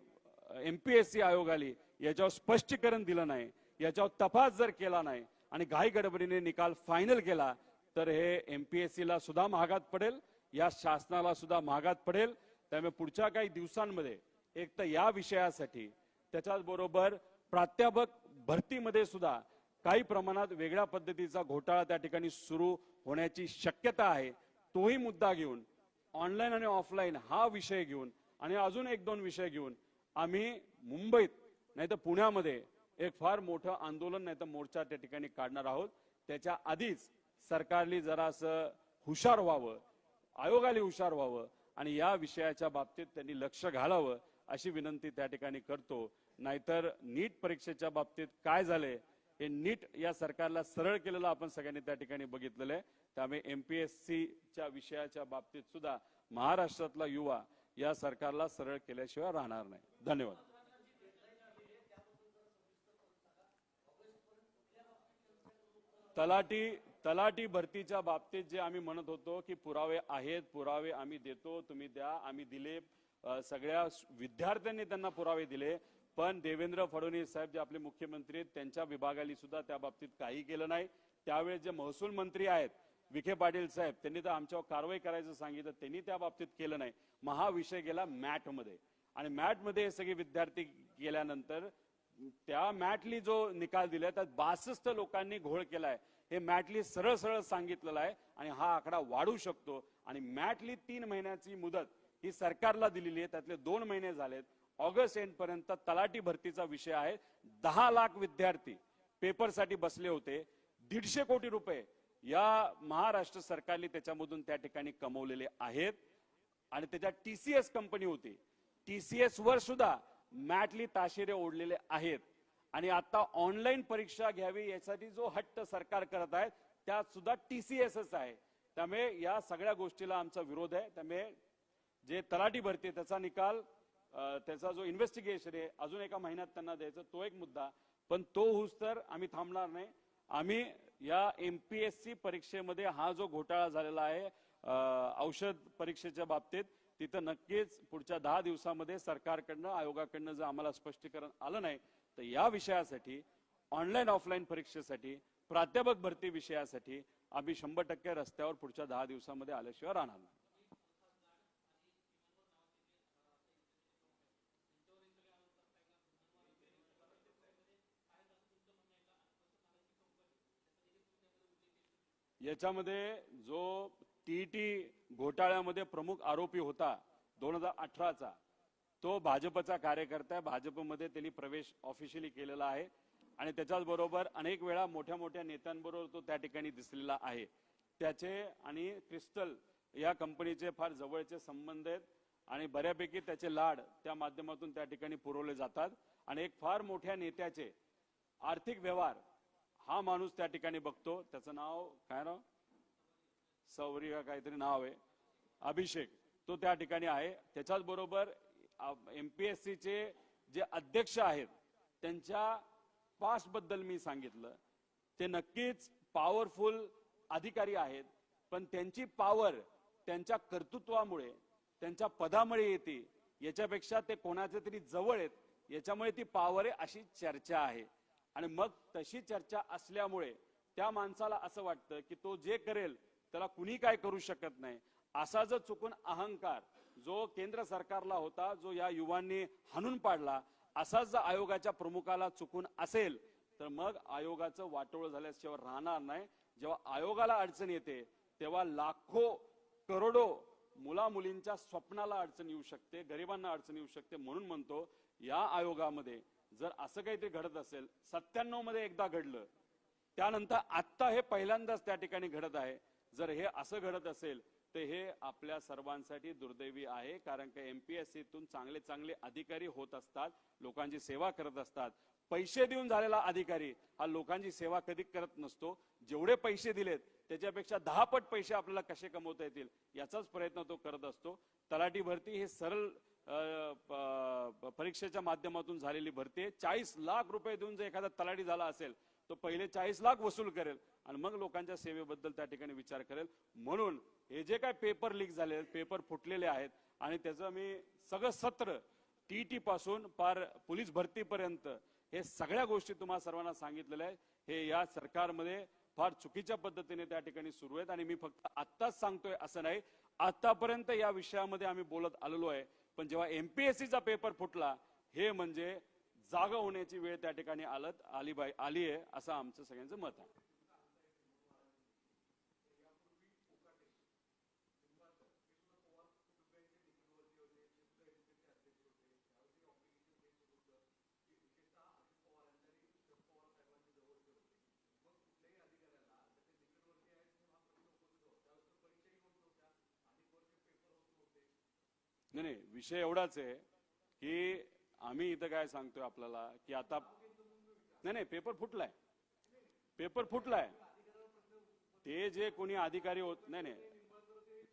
MPSC आयोगाने याच्यावर स्पष्टीकरण दिलं नाही, याच्यावर तपास जर केला नाही आणि घाई गडबडीने निकाल फायनल केला तर हे MPSC ला सुद्धा महागात पडेल, या शासनाला सुद्धा महागात पडेल. त्यामुळे पुढच्या काही दिवसांमध्ये एक तर या विषयासाठी, त्याच्याच बरोबर प्राध्यापक भरतीमध्ये सुद्धा काही प्रमाणात वेगळ्या पद्धतीचा घोटाळा त्या ठिकाणी सुरू होण्याची शक्यता आहे. तोही मुद्दा घेऊन, ऑनलाईन आणि ऑफलाईन हा विषय घेऊन आणि अजून 1-2 विषय घेऊन आम्ही मुंबईत नाही तर पुण्यामध्ये एक फार मोठं आंदोलन नाही तर मोर्चा त्या ठिकाणी काढणार आहोत. त्याच्या आधीच सरकारने जरासं हुशार व्हावं, आयोगाला हुशार व्हावं आणि या विषयाच्या बाबतीत त्यांनी लक्ष घालावं अशी विनंती त्या ठिकाणी करतो. नाहीतर नीट परीक्षेच्या बाबतीत काय झाले, हे नीट या सरकारला सरळ केलेलं आपण सगळ्यांनी त्या ठिकाणी बघितलेलं आहे. त्यामुळे MPSCच्या विषयाच्या बाबतीत सुद्धा महाराष्ट्रातला युवा या सरकारला सरळ केल्याशिवाय राहणार नाही. धन्यवाद. तलाठी भरतीच्या बाबतीत जे आम्ही म्हणत होतो की पुरावे आहेत, पुरावे आम्ही देतो, तुम्ही द्या, आम्ही दिले. सगळ्या विद्यार्थ्यांनी त्यांना पुरावे दिले. पण देवेंद्र फडणवीस साहेब जे आपले मुख्यमंत्री आहेत, त्यांच्या विभागाने सुद्धा त्या बाबतीत काही केलं नाही. त्यावेळेस जे महसूल मंत्री आहेत विखे पाटील साहेब, त्यांनी तर आमच्यावर कारवाई करायचं सांगितलं, त्यांनी त्या बाबतीत केलं नाही. मग हा विषय गेला मॅट मध्ये आणि मॅट मध्ये हे सगळे विद्यार्थी गेल्यानंतर त्या मॅटली जो निकाल दिला त्यात 62 लोकांनी घोळ केलाय. हे मॅटली सरळ सरळ सांगितलेलं आहे आणि हा आकडा वाढू शकतो. आणि मॅटली 3 महिन्याची मुदत ही सरकारला दिलेली आहे, त्यातले 2 महिने झालेत. ऑगस्ट एंड पर्यंत तलाठी भरतीचा विषय आहे. 10 लाख विद्यार्थी पेपरसाठी बसले होते. 150 कोटी रुपये या महाराष्ट्र सरकारने त्याच्यामधून त्या ठिकाणी कमवलेले आहेत. आणि त्याच्यात TCS कंपनी होती, TCS वर सुद्धा मॅटली ताशेरे ओढलेले आहेत. आणि आता ऑनलाईन परीक्षा घ्यावी यासाठी जो हट्ट सरकार करत आहे त्यात सुद्धा TCSच आहे. त्यामुळे या सगळ्या गोष्टीला आमचा विरोध आहे. त्यामुळे जे तलाठी भरती त्याचा निकाल, त्याचा जो इन्व्हेस्टिगेशन आहे अजून 1 महिन्यात त्यांना द्यायचं, तो एक मुद्दा. पण तो होऊस तर आम्ही थांबणार नाही. आम्ही या MPSC परीक्षेमध्ये हा जो घोटाळा झालेला आहे औषध परीक्षेच्या बाबतीत, तिथं नक्कीच पुढच्या 10 दिवसामध्ये सरकारकडनं, आयोगाकडनं जर आम्हाला स्पष्टीकरण आलं नाही तर या विषयासाठी, ऑनलाईन ऑफलाईन परीक्षेसाठी, प्राध्यापक भरती विषयासाठी आम्ही 100% रस्त्यावर पुढच्या 10 दिवसामध्ये आल्याशिवाय राहणार नाही. याच्यामध्ये जो TET घोटाळ्यामध्ये प्रमुख आरोपी होता 2018चा, तो भाजपचा कार्यकर्ता आहे. भाजपमध्ये त्यांनी प्रवेश ऑफिशियली केलेला आहे आणि त्याच्याच बरोबर अनेक वेळा मोठ्या मोठ्या नेत्यांबरोबर तो त्या ठिकाणी दिसलेला आहे. त्याचे आणि क्रिस्टल या कंपनीचे फार जवळचे संबंध आहेत आणि बऱ्यापैकी त्याचे लाड त्या माध्यमातून त्या ठिकाणी पुरवले जातात. आणि एक फार मोठ्या नेत्याचे आर्थिक व्यवहार हा माणूस त्या ठिकाणी बघतो. त्याचं नाव काय, नाव सौरी का काहीतरी नाव आहे, अभिषेक, तो त्या ठिकाणी आहे. त्याच्याच बरोबर MPSCचे जे अध्यक्ष आहेत त्यांच्या पास्ट बद्दल मी सांगितलं. ते नक्कीच पॉवरफुल अधिकारी आहेत, पण त्यांची पॉवर त्यांच्या कर्तृत्वामुळे, त्यांच्या पदामुळे येते, याच्यापेक्षा ते कोणाचे तरी जवळ आहेत याच्यामुळे ती पॉवर आहे अशी चर्चा आहे. आणि मग तशी चर्चा असल्यामुळे त्या माणसाला असं वाटतं की तो जे करेल त्याला कुणी काय करू शकत नाही. असा जर चुकून अहंकार जो केंद्र सरकारला होता, जो या युवांनी हाणून पाडला, असाच जर आयोगाच्या प्रमुखाला चुकून असेल तर मग आयोगाचं वाटोळ झाल्याशिवाय राहणार नाही. जेव्हा आयोगाला अडचण येते तेव्हा लाखो करोडो मुला मुलींच्या स्वप्नाला अडचण येऊ शकते, गरिबांना अडचण येऊ शकते. म्हणून म्हणतो या आयोगामध्ये जर असं काहीतरी घडत असेल, 97 मध्ये एकदा घडलं, त्यानंतर आत्ता हे पहिल्यांदाच त्या ठिकाणी घडत आहे. जर हे असं घडत असेल तर हे आपल्या सर्वांसाठी दुर्दैवी आहे. कारण की एमपीएससीतून चांगले चांगले अधिकारी होत असतात, लोकांची सेवा करत असतात. पैसे देऊन झालेला अधिकारी हा लोकांची सेवा कधी करत नसतो. जेवढे पैसे दिलेत त्याच्यापेक्षा 10 पट पैसे आपल्याला कसे कमवता येतील याचाच प्रयत्न तो करत असतो. तलाठी भरती हे सरळ परीक्षेच्या माध्यमातून झालेली भरती आहे. 40 लाख रुपये देऊन जर एखादा तलाठी झाला असेल तो पहिले 40 लाख वसूल करेल आणि मग लोकांच्या सेवेबद्दल त्या ठिकाणी विचार करेल. म्हणून हे जे काय पेपर लीक झाले, पेपर फुटलेले आहेत आणि त्याचं मी सगळं सत्र टीटी पासून पार पोलीस भरतीपर्यंत हे सगळ्या गोष्टी तुम्हाला सर्वांना सांगितलेल्या आहे. हे या सरकारमध्ये फार चुकीच्या पद्धतीने त्या ठिकाणी सुरू आहेत आणि मी फक्त आत्ताच सांगतोय असं नाही, आतापर्यंत या विषयामध्ये आम्ही बोलत आलेलो आहे. पण जेव्हा एमपीएससीचा पेपर फुटला हे म्हणजे जागा होण्याची वेळ त्या ठिकाणी आली आहे असं आमचं सगळ्यांचं मत आहे. नाही, विषय एवढाच आहे की आम्ही इथं काय सांगतोय आपल्याला की आता नाही पेपर फुटलाय, पेपर फुटलाय. ते जे कोणी अधिकारी होत नाही,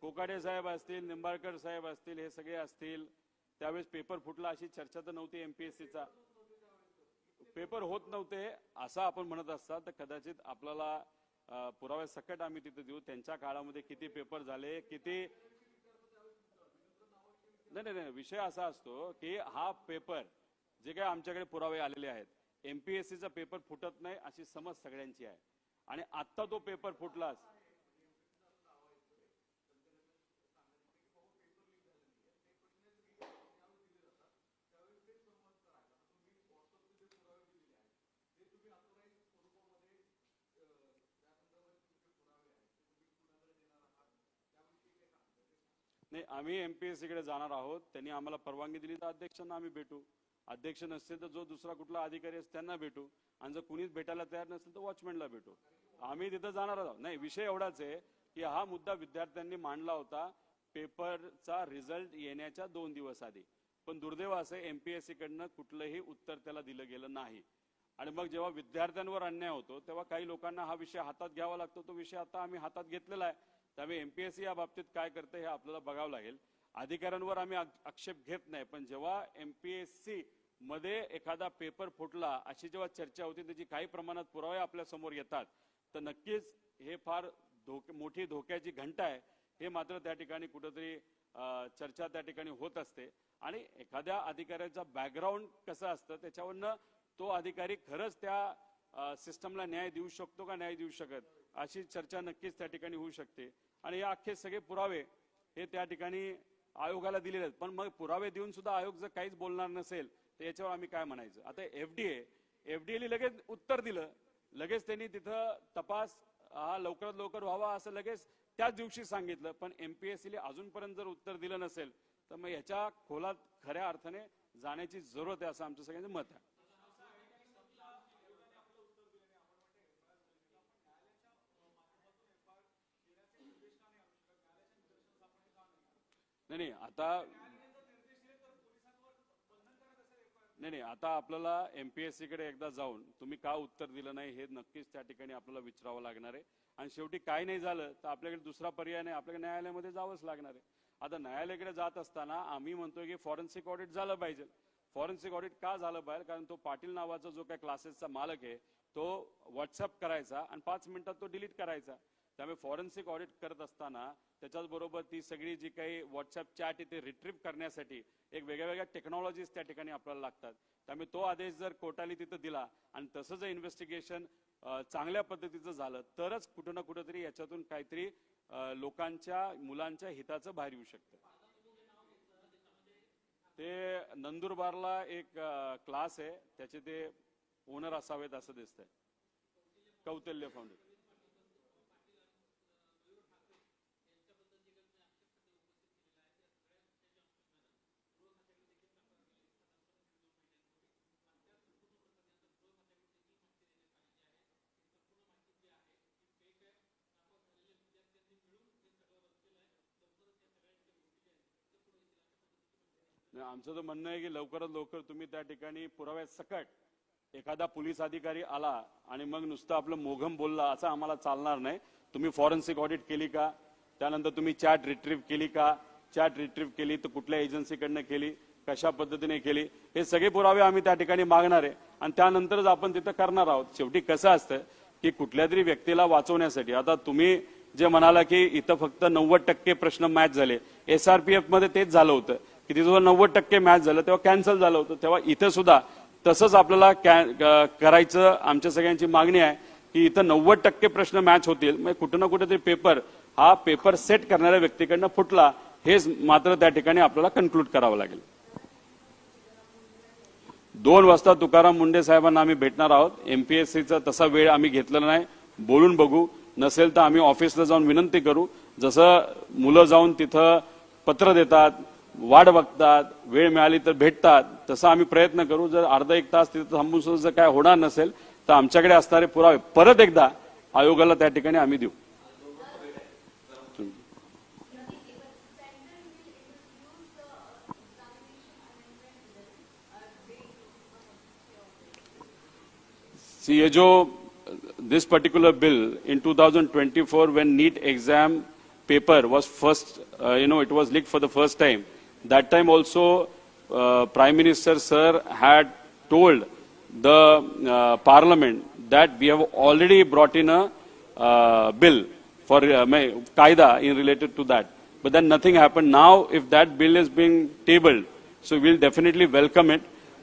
कोकाटे साहेब असतील, निंबाळकर साहेब असतील, हे सगळे असतील त्यावेळेस पेपर फुटला अशी चर्चा तर नव्हती. एमपीएससीचा पेपर होत नव्हते असं आपण म्हणत असता तर कदाचित आपल्याला पुराव्या सकट आम्ही तिथे देऊ. त्यांच्या काळामध्ये किती पेपर झाले, किती नाही, विषय असा असतो की हा पेपर जे काय आमच्याकडे पुरावे आलेले आहेत, एमपीएससीचा पेपर फुटत नाही अशी समज सगळ्यांची आहे आणि आता तो पेपर फुटलाच. नाही, आम्ही एमपीएससी कडे जाणार आहोत. त्यांनी आम्हाला परवानगी दिली तर अध्यक्षांना आम्ही भेटू. अध्यक्ष नसतील तर जो दुसरा कुठला अधिकारी असतो त्यांना भेटू आणि जर कुणीच भेटायला तयार नसेल तर वॉचमॅनला भेटू. आम्ही तिथं जाणार आहोत. नाही, विषय एवढाच आहे की हा मुद्दा विद्यार्थ्यांनी मांडला होता पेपरचा रिझल्ट येण्याच्या 2 दिवस आधी. पण दुर्दैव असं एमपीएससी कडनं कुठलंही उत्तर त्याला दिलं गेलं नाही. आणि मग जेव्हा विद्यार्थ्यांवर अन्याय होतो तेव्हा काही लोकांना हा विषय हातात घ्यावा लागतो. तो विषय आता आम्ही हातात घेतलेला आहे. त्यामुळे एमपीएससी या बाबतीत काय करते हे आपल्याला बघावं लागेल. अधिकाऱ्यांवर आम्ही आक्षेप घेत नाही, पण जेव्हा एमपीएससी मध्ये एखादा पेपर फुटला अशी जेव्हा चर्चा होती, त्याची काही प्रमाणात पुरावे आपल्या समोर येतात तर नक्कीच हे फार मोठी धोक्याची घंटा आहे. हे मात्र त्या ठिकाणी कुठेतरी चर्चा त्या ठिकाणी होत असते आणि एखाद्या अधिकाऱ्याचा बॅकग्राऊंड कसं असतं त्याच्यावरनं तो अधिकारी खरंच त्या सिस्टमला न्याय देऊ शकतो का नाही देऊ शकत अशी चर्चा नक्कीच त्या ठिकाणी होऊ शकते. आणि या अख्खे सगळे पुरावे हे त्या ठिकाणी आयोगाला दिलेले आहेत. पण मग पुरावे देऊन सुद्धा आयोग जर काहीच बोलणार नसेल तर याच्यावर आम्ही काय म्हणायचं. आता एफडीएने लगेच उत्तर दिलं, लगेच त्यांनी तिथं तपास हा लवकरात लवकर व्हावा असं लगेच त्याच दिवशी सांगितलं. पण एमपीएससीने अजूनपर्यंत जर उत्तर दिलं नसेल तर मग याच्या खोलात खऱ्या अर्थाने जाण्याची जरूरत आहे असं आमचं सगळ्यांचं मत आहे. नाही, आता आपल्याला एमपीएससी कडे एकदा जाऊन तुम्ही का उत्तर दिलं नाही हे नक्कीच त्या ठिकाणी आपल्याला विचारावं लागणार आहे. आणि शेवटी काय नाही झालं तर आपल्याकडे दुसरा पर्याय नाही, आपल्याकडे न्यायालयामध्ये जावंच लागणार आहे. आता न्यायालयाकडे जात असताना आम्ही म्हणतोय की फॉरेन्सिक ऑडिट झालं पाहिजे. फॉरेन्सिक ऑडिट का झालं पाहिजे, कारण तो पाटील नावाचा जो काही क्लासेसचा मालक आहे तो व्हॉट्सअप करायचा आणि 5 मिनिटात तो डिलीट करायचा. त्यामुळे फॉरेन्सिक ऑडिट करत असताना त्याच्याच बरोबर ती सगळी जी काही व्हॉट्सअप चॅट ते रिट्रीव्ह करण्यासाठी एक वेगळ्या टेक्नॉलॉजीज त्या ठिकाणी आपल्याला लागतात. त्यामुळे तो आदेश जर कोर्टाने तिथं दिला आणि तसं जर इन्व्हेस्टिगेशन चांगल्या पद्धतीचं झालं तरच कुठं ना कुठंतरी याच्यातून काहीतरी लोकांच्या मुलांच्या हिताचं बाहेर येऊ शकतं. ते नंदुरबारला एक क्लास आहे त्याचे ते ओनर असावेत असं दिसतंय. कौतिल्य फाउंडेशन. आमचं तर म्हणणं आहे की लवकरात लवकर तुम्ही त्या ठिकाणी पुराव्यासकट एखादा पोलीस अधिकारी आला आणि मग नुसतं आपलं मोघम बोलला असं आम्हाला चालणार नाही. तुम्ही फॉरेन्सिक ऑडिट केली का, त्यानंतर तुम्ही चॅट रिट्रीव्ह केली का, चॅट रिट्रीव्ह केली तर कुठल्या एजन्सीकडनं केली, कशा पद्धतीने केली, हे सगळे पुरावे आम्ही त्या ठिकाणी मागणार आहे आणि त्यानंतरच आपण तिथं करणार आहोत. शेवटी कसं असतं की कुठल्या तरी व्यक्तीला वाचवण्यासाठी, आता तुम्ही जे म्हणाला की इथं फक्त 90% प्रश्न मॅच झाले, SRPF मध्ये तेच झालं होतं की तिथं 90% मॅच झालं तेव्हा कॅन्सल झालं होतं, तेव्हा इथं सुद्धा तसंच आपल्याला करायचं. आमच्या सगळ्यांची मागणी आहे की इथं 90% प्रश्न मॅच होतील, म्हणजे कुठं ना कुठेतरी पेपर सेट करणाऱ्या व्यक्तीकडनं फुटला, हेच मात्र त्या ठिकाणी आपल्याला कन्क्लूड करावं लागेल. 2 वाजता तुकाराम मुंडे साहेबांना आम्ही भेटणार आहोत. MPSCचा तसा वेळ आम्ही घेतलेला नाही, बोलून बघू, नसेल तर आम्ही ऑफिसला जाऊन विनंती करू. जसं मुलं जाऊन तिथं पत्र देतात, वाट बघतात, वेळ मिळाली तर भेटतात, तसं आम्ही प्रयत्न करू. जर अर्धा एक तास तिथं थांबून सुद्धा जर काय होणार नसेल तर आमच्याकडे असणारे पुरावे परत एकदा आयोगाला त्या ठिकाणी आम्ही देऊ. ये जो this particular bill in 2024 when NEET exam paper was first, it was leaked for the first time. That time also Prime Minister sir had told the Parliament that we have already brought in a bill for Qaida in related to that. But then nothing happened. Now if that bill is being tabled, so we'll definitely welcome it.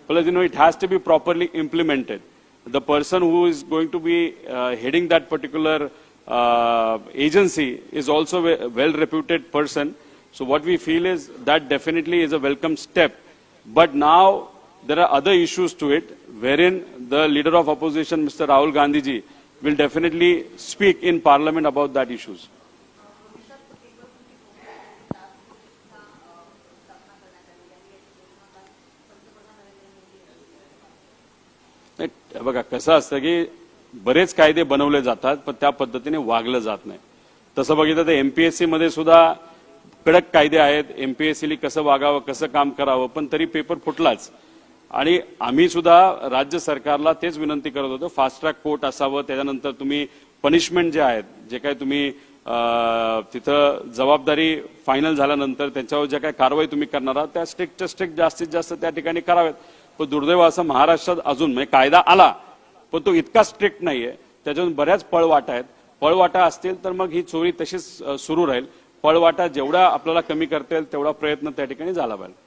Because it has to be properly implemented. The person who is going to be heading that particular agency is also a well-reputed person. So what we feel is that definitely is a welcome step. But now there are other issues to it, wherein the leader of opposition, Mr. Rahul Gandhi ji, will definitely speak in Parliament about that issues. बघा कसं असतं की बरेच कायदे बनवले जातात पण त्या पद्धतीने वागलं जात नाही. तसं बघितलं तर MPSC मध्ये सुद्धा कडक कायदे आहेत, MPSCली कसं वागावं, कसं काम करावं, पण तरी पेपर फुटलाच. आणि आम्ही सुद्धा राज्य सरकारला तेच विनंती करत होतो, फास्ट ट्रॅक कोर्ट असावं, त्याच्यानंतर तुम्ही पनिशमेंट जे आहेत, जे काही तुम्ही तिथं जबाबदारी फायनल झाल्यानंतर त्यांच्यावर ज्या काही कारवाई तुम्ही करणार आहात त्या स्ट्रिक्टच्या स्ट्रिक्ट जास्तीत जास्त त्या ठिकाणी कराव्यात. पण दुर्दैव असं महाराष्ट्रात अजून म्हणजे कायदा आला पण तो इतका स्ट्रिक्ट नाहीये, त्याच्यातून बऱ्याच पळवाटा आहेत. पळवाटा असतील तर मग ही चोरी तशीच सुरू राहील. पळवाटा जेवढा आपल्याला कमी करता येईल तेवढा प्रयत्न त्या ठिकाणी झाला पाहिजे.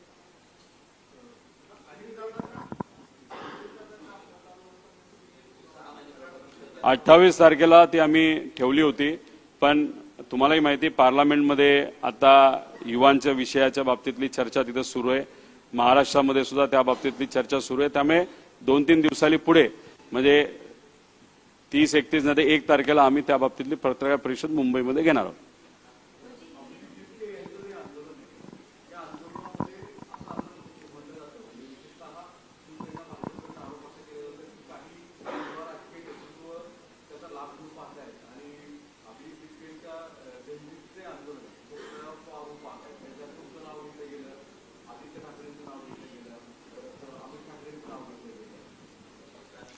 अठ्ठावीस तारखेला ती आम्ही ठेवली होती, पण तुम्हालाही माहिती पार्लमेंटमध्ये आता युवांच्या विषयाच्या बाबतीतली चर्चा तिथं सुरू आहे. महाराष्ट्रामध्ये सुद्धा त्या बाबतीतली चर्चा सुरू आहे. त्यामुळे 2-3 दिवसांनी पुढे म्हणजे 30-31 मध्ये 1 तारखेला आम्ही त्या बाबतीतली पत्रकार परिषद मुंबईमध्ये घेणार आहोत.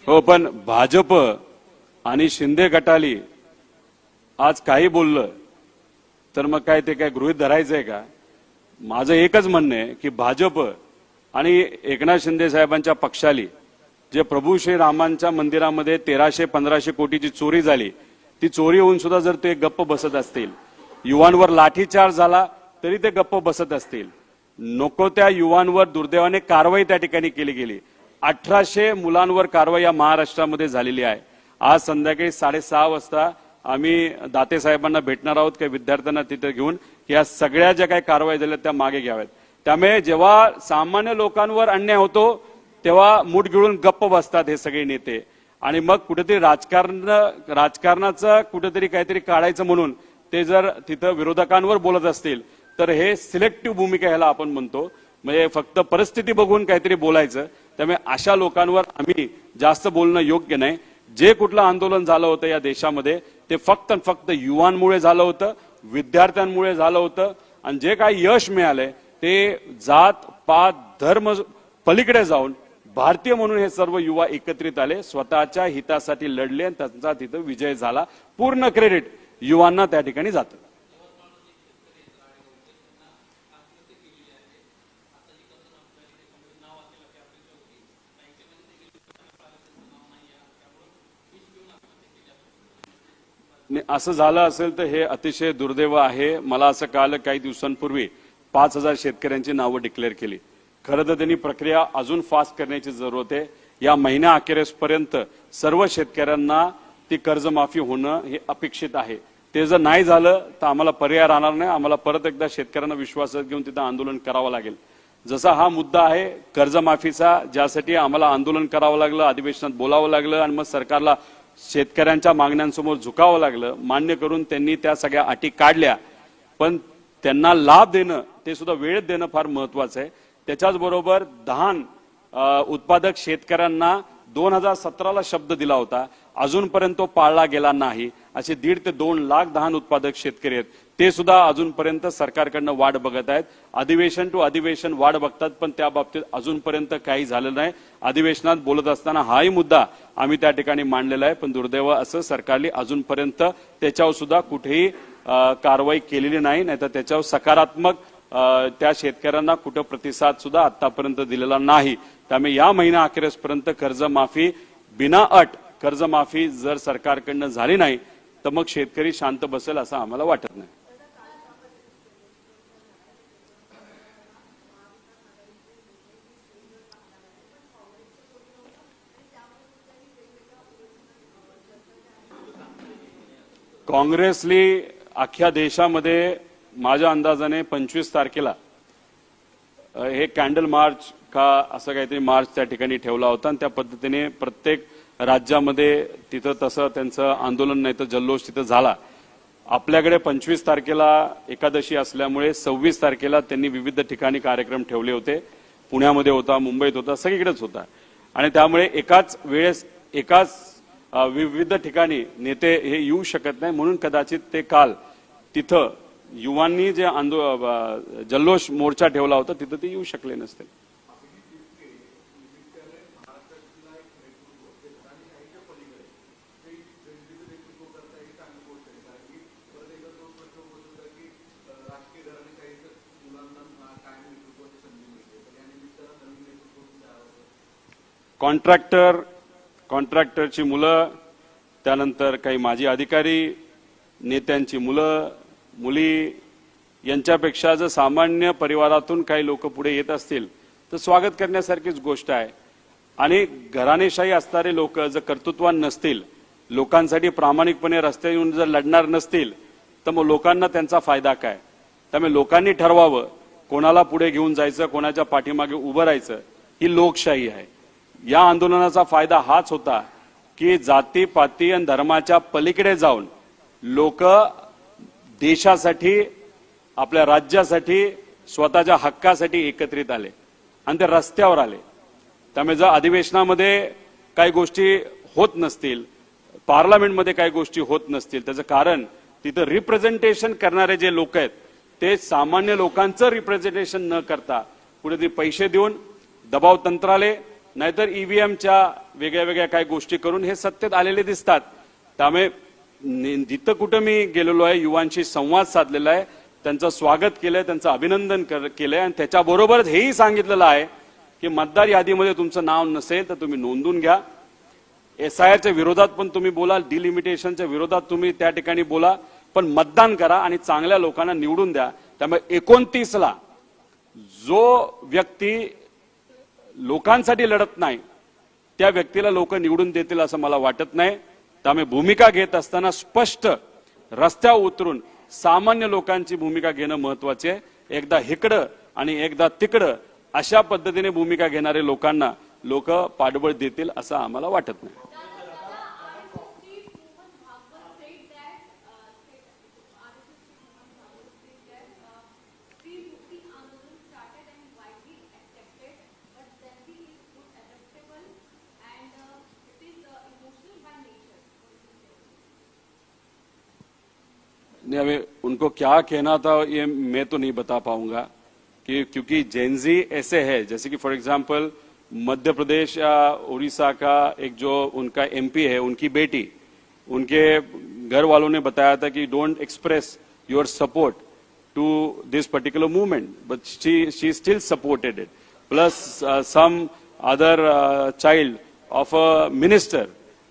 हो, पण भाजप आणि शिंदे गटाली आज काही बोललं तर मग काय ते काय गृहीत धरायचंय का? माझं एकच म्हणणं आहे की भाजप आणि एकनाथ शिंदे साहेबांच्या पक्षाली जे प्रभू श्रीरामांच्या मंदिरामध्ये 1300-1500 कोटीची चोरी झाली, ती चोरी होऊन सुद्धा जर ते गप्प बसत असतील, युवांवर लाठीचार्ज झाला तरी ते गप्प बसत असतील, नको त्या युवांवर दुर्दैवाने कारवाई त्या ठिकाणी केली गेली. 1800 मुलांवर कारवाई या महाराष्ट्रामध्ये झालेली आहे. आज संध्याकाळी 6:30 वाजता आम्ही दाते साहेबांना भेटणार आहोत की विद्यार्थ्यांना तिथे घेऊन की या सगळ्या ज्या काही कारवाई झाल्या त्या मागे घ्याव्यात. त्यामुळे जेव्हा सामान्य लोकांवर अन्याय होतो तेव्हा मूठ गिळून गप्प बसतात हे सगळे नेते आणि मग कुठेतरी राजकारणाचं कुठेतरी काहीतरी काढायचं म्हणून ते जर तिथं विरोधकांवर बोलत असतील तर हे सिलेक्टिव्ह भूमिका ह्याला आपण म्हणतो. म्हणजे फक्त परिस्थिती बघून काहीतरी बोलायचं. त्यामुळे अशा लोकांवर आम्ही जास्त बोलणं योग्य नाही. जे कुठलं आंदोलन झालं होतं या देशामध्ये ते फक्त आणि फक्त युवांमुळे झालं होतं, विद्यार्थ्यांमुळे झालं होतं आणि जे काही यश मिळालंय ते जात पात धर्म पलीकडे जाऊन भारतीय म्हणून हे सर्व युवा एकत्रित आले, स्वतःच्या हितासाठी लढले आणि त्यांचा तिथं विजय झाला. पूर्ण क्रेडिट युवांना त्या ठिकाणी जातं. असं झालं असेल तर हे अतिशय दुर्दैव आहे. मला असं कळालं काही दिवसांपूर्वी 5,000 शेतकऱ्यांची नावं डिक्लेअर केली. खरं तर त्यांनी प्रक्रिया अजून फास्ट करण्याची जरूरत आहे. या महिन्या अखेरपर्यंत सर्व शेतकऱ्यांना ती कर्जमाफी होणं हे अपेक्षित आहे. ते जर नाही झालं तर आम्हाला पर्याय राहणार नाही. आम्हाला परत एकदा शेतकऱ्यांना विश्वासात घेऊन तिथं आंदोलन करावं लागेल. जसा हा मुद्दा आहे कर्जमाफीचा, ज्यासाठी आम्हाला आंदोलन करावं लागलं, अधिवेशनात बोलावं लागलं आणि मग सरकारला शेतकऱ्यांच्या मागण्यांसमोर झुकावं लागलं, मान्य करून त्यांनी त्या सगळ्या अटी काढल्या. पण त्यांना लाभ देणं ते सुद्धा वेळेत देणं फार महत्वाचं आहे. त्याच्याच बरोबर धान उत्पादक शेतकऱ्यांना 2017ला शब्द दिला होता, अजूनपर्यंत तो पाळला गेला नाही. असे 1.5 ते 2 लाख धान उत्पादक शेतकरी आहेत, ते सुद्धा अजूनपर्यंत सरकारकडनं वाट बघत आहेत. अधिवेशन टू अधिवेशन वाट बघतात, पण त्या बाबतीत अजूनपर्यंत काही झालं नाही. अधिवेशनात बोलत असताना हाही मुद्दा आम्ही त्या ठिकाणी मांडलेला आहे, पण दुर्दैव असं सरकारने अजूनपर्यंत त्याच्यावर सुद्धा कुठेही कारवाई केलेली नाही. नाहीतर त्याच्यावर सकारात्मक त्या शेतकऱ्यांना कुठं प्रतिसाद सुद्धा आतापर्यंत दिलेला नाही. त्यामुळे या महिना अखेरपर्यंत कर्जमाफी बिना अट कर्जमाफी जर सरकारकडनं झाली नाही तर मग शेतकरी शांत बसेल असं आम्हाला वाटत नाही. काँग्रेसली अख्ख्या देशामध्ये माझ्या अंदाजाने 25 तारखेला हे कॅन्डल मार्च का असं काहीतरी मार्च त्या ठिकाणी ठेवला होता आणि त्या पद्धतीने प्रत्येक राज्यामध्ये तिथं तसं त्यांचं आंदोलन नाही तर जल्लोष तिथं झाला. आपल्याकडे 25 तारखेला एकादशी असल्यामुळे 26 तारखेला त्यांनी विविध ठिकाणी कार्यक्रम ठेवले होते. पुण्यामध्ये होता, मुंबईत होता, सगळीकडेच होता. आणि त्यामुळे एकाच वेळेस एकाच विविध ठिकाणी नेते हे येऊ शकत नाही, म्हणून कदाचित ते काल तिथं युवांनी जे जल्लोष मोर्चा ठेवला होता तिथं ते येऊ शकले नसते. कॉन्ट्रॅक्टरची मुलं, त्यानंतर काही माजी अधिकारी, नेत्यांची मुलं मुली यांच्यापेक्षा जर सामान्य परिवारातून काही लोक पुढे येत असतील तर स्वागत करण्यासारखीच गोष्ट आहे. आणि घराणेशाही असणारे लोक जर कर्तृत्वान नसतील, लोकांसाठी प्रामाणिकपणे रस्त्यावर येऊन जर लढणार नसतील तर मग लोकांना त्यांचा फायदा काय. त्यामुळे लोकांनी ठरवावं कोणाला पुढे घेऊन जायचं, कोणाच्या पाठीमागे उभं राहायचं. ही लोकशाही आहे. या आंदोलनाचा फायदा हाच होता की जाती पाती आणि धर्माच्या पलीकडे जाऊन लोक देशासाठी, आपल्या राज्यासाठी, स्वतःच्या हक्कासाठी एकत्रित आले आणि ते रस्त्यावर आले. त्यामुळे जर अधिवेशनामध्ये काही गोष्टी होत नसतील, पार्लमेंटमध्ये काही गोष्टी होत नसतील, त्याचं कारण तिथं रिप्रेझेंटेशन करणारे जे लोक आहेत ते सामान्य लोकांचं रिप्रेझेंटेशन न करता कुठेतरी पैसे देऊन दबाव तंत्राले नाहीतर ईव्हीएमच्या वेगळ्या वेगळ्या काही गोष्टी करून हे सत्तेत आलेले दिसतात. त्यामुळे जिथं कुठं मी गेलेलो आहे, युवांशी संवाद साधलेला आहे, त्यांचं स्वागत केलंय, त्यांचं अभिनंदन केलंय आणि त्याच्याबरोबरच हेही सांगितलेलं आहे की मतदार यादीमध्ये तुमचं नाव नसेल तर तुम्ही नोंदून घ्या. SIRच्या विरोधात पण तुम्ही बोला, डिलिमिटेशनच्या विरोधात तुम्ही त्या ठिकाणी बोला, पण मतदान करा आणि चांगल्या लोकांना निवडून द्या. त्यामुळे 29ला जो व्यक्ती लोकांसाठी लढत नाही त्या व्यक्तीला लोक निवडून देतील असं मला वाटत नाही. त्यामुळे भूमिका घेत असताना स्पष्ट रस्त्यावर उतरून सामान्य लोकांची भूमिका घेणं महत्वाचे आहे. एकदा हिकडं आणि एकदा तिकडं अशा पद्धतीने भूमिका घेणारे लोकांना लोक पाठबळ देतील असं आम्हाला वाटत नाही. अभी उनको क्या कहना था ये मैं तो नहीं बता पाऊंगा, कि क्योंकि जेनजी ऐसे है जैसे कि फॉर एग्जांपल मध्य प्रदेश या उड़ीसा का एक जो उनका एमपी है, उनकी बेटी, उनके घर वालों ने बताया था कि don't express your support to this particular movement, but she still supported it. Plus some other child of a minister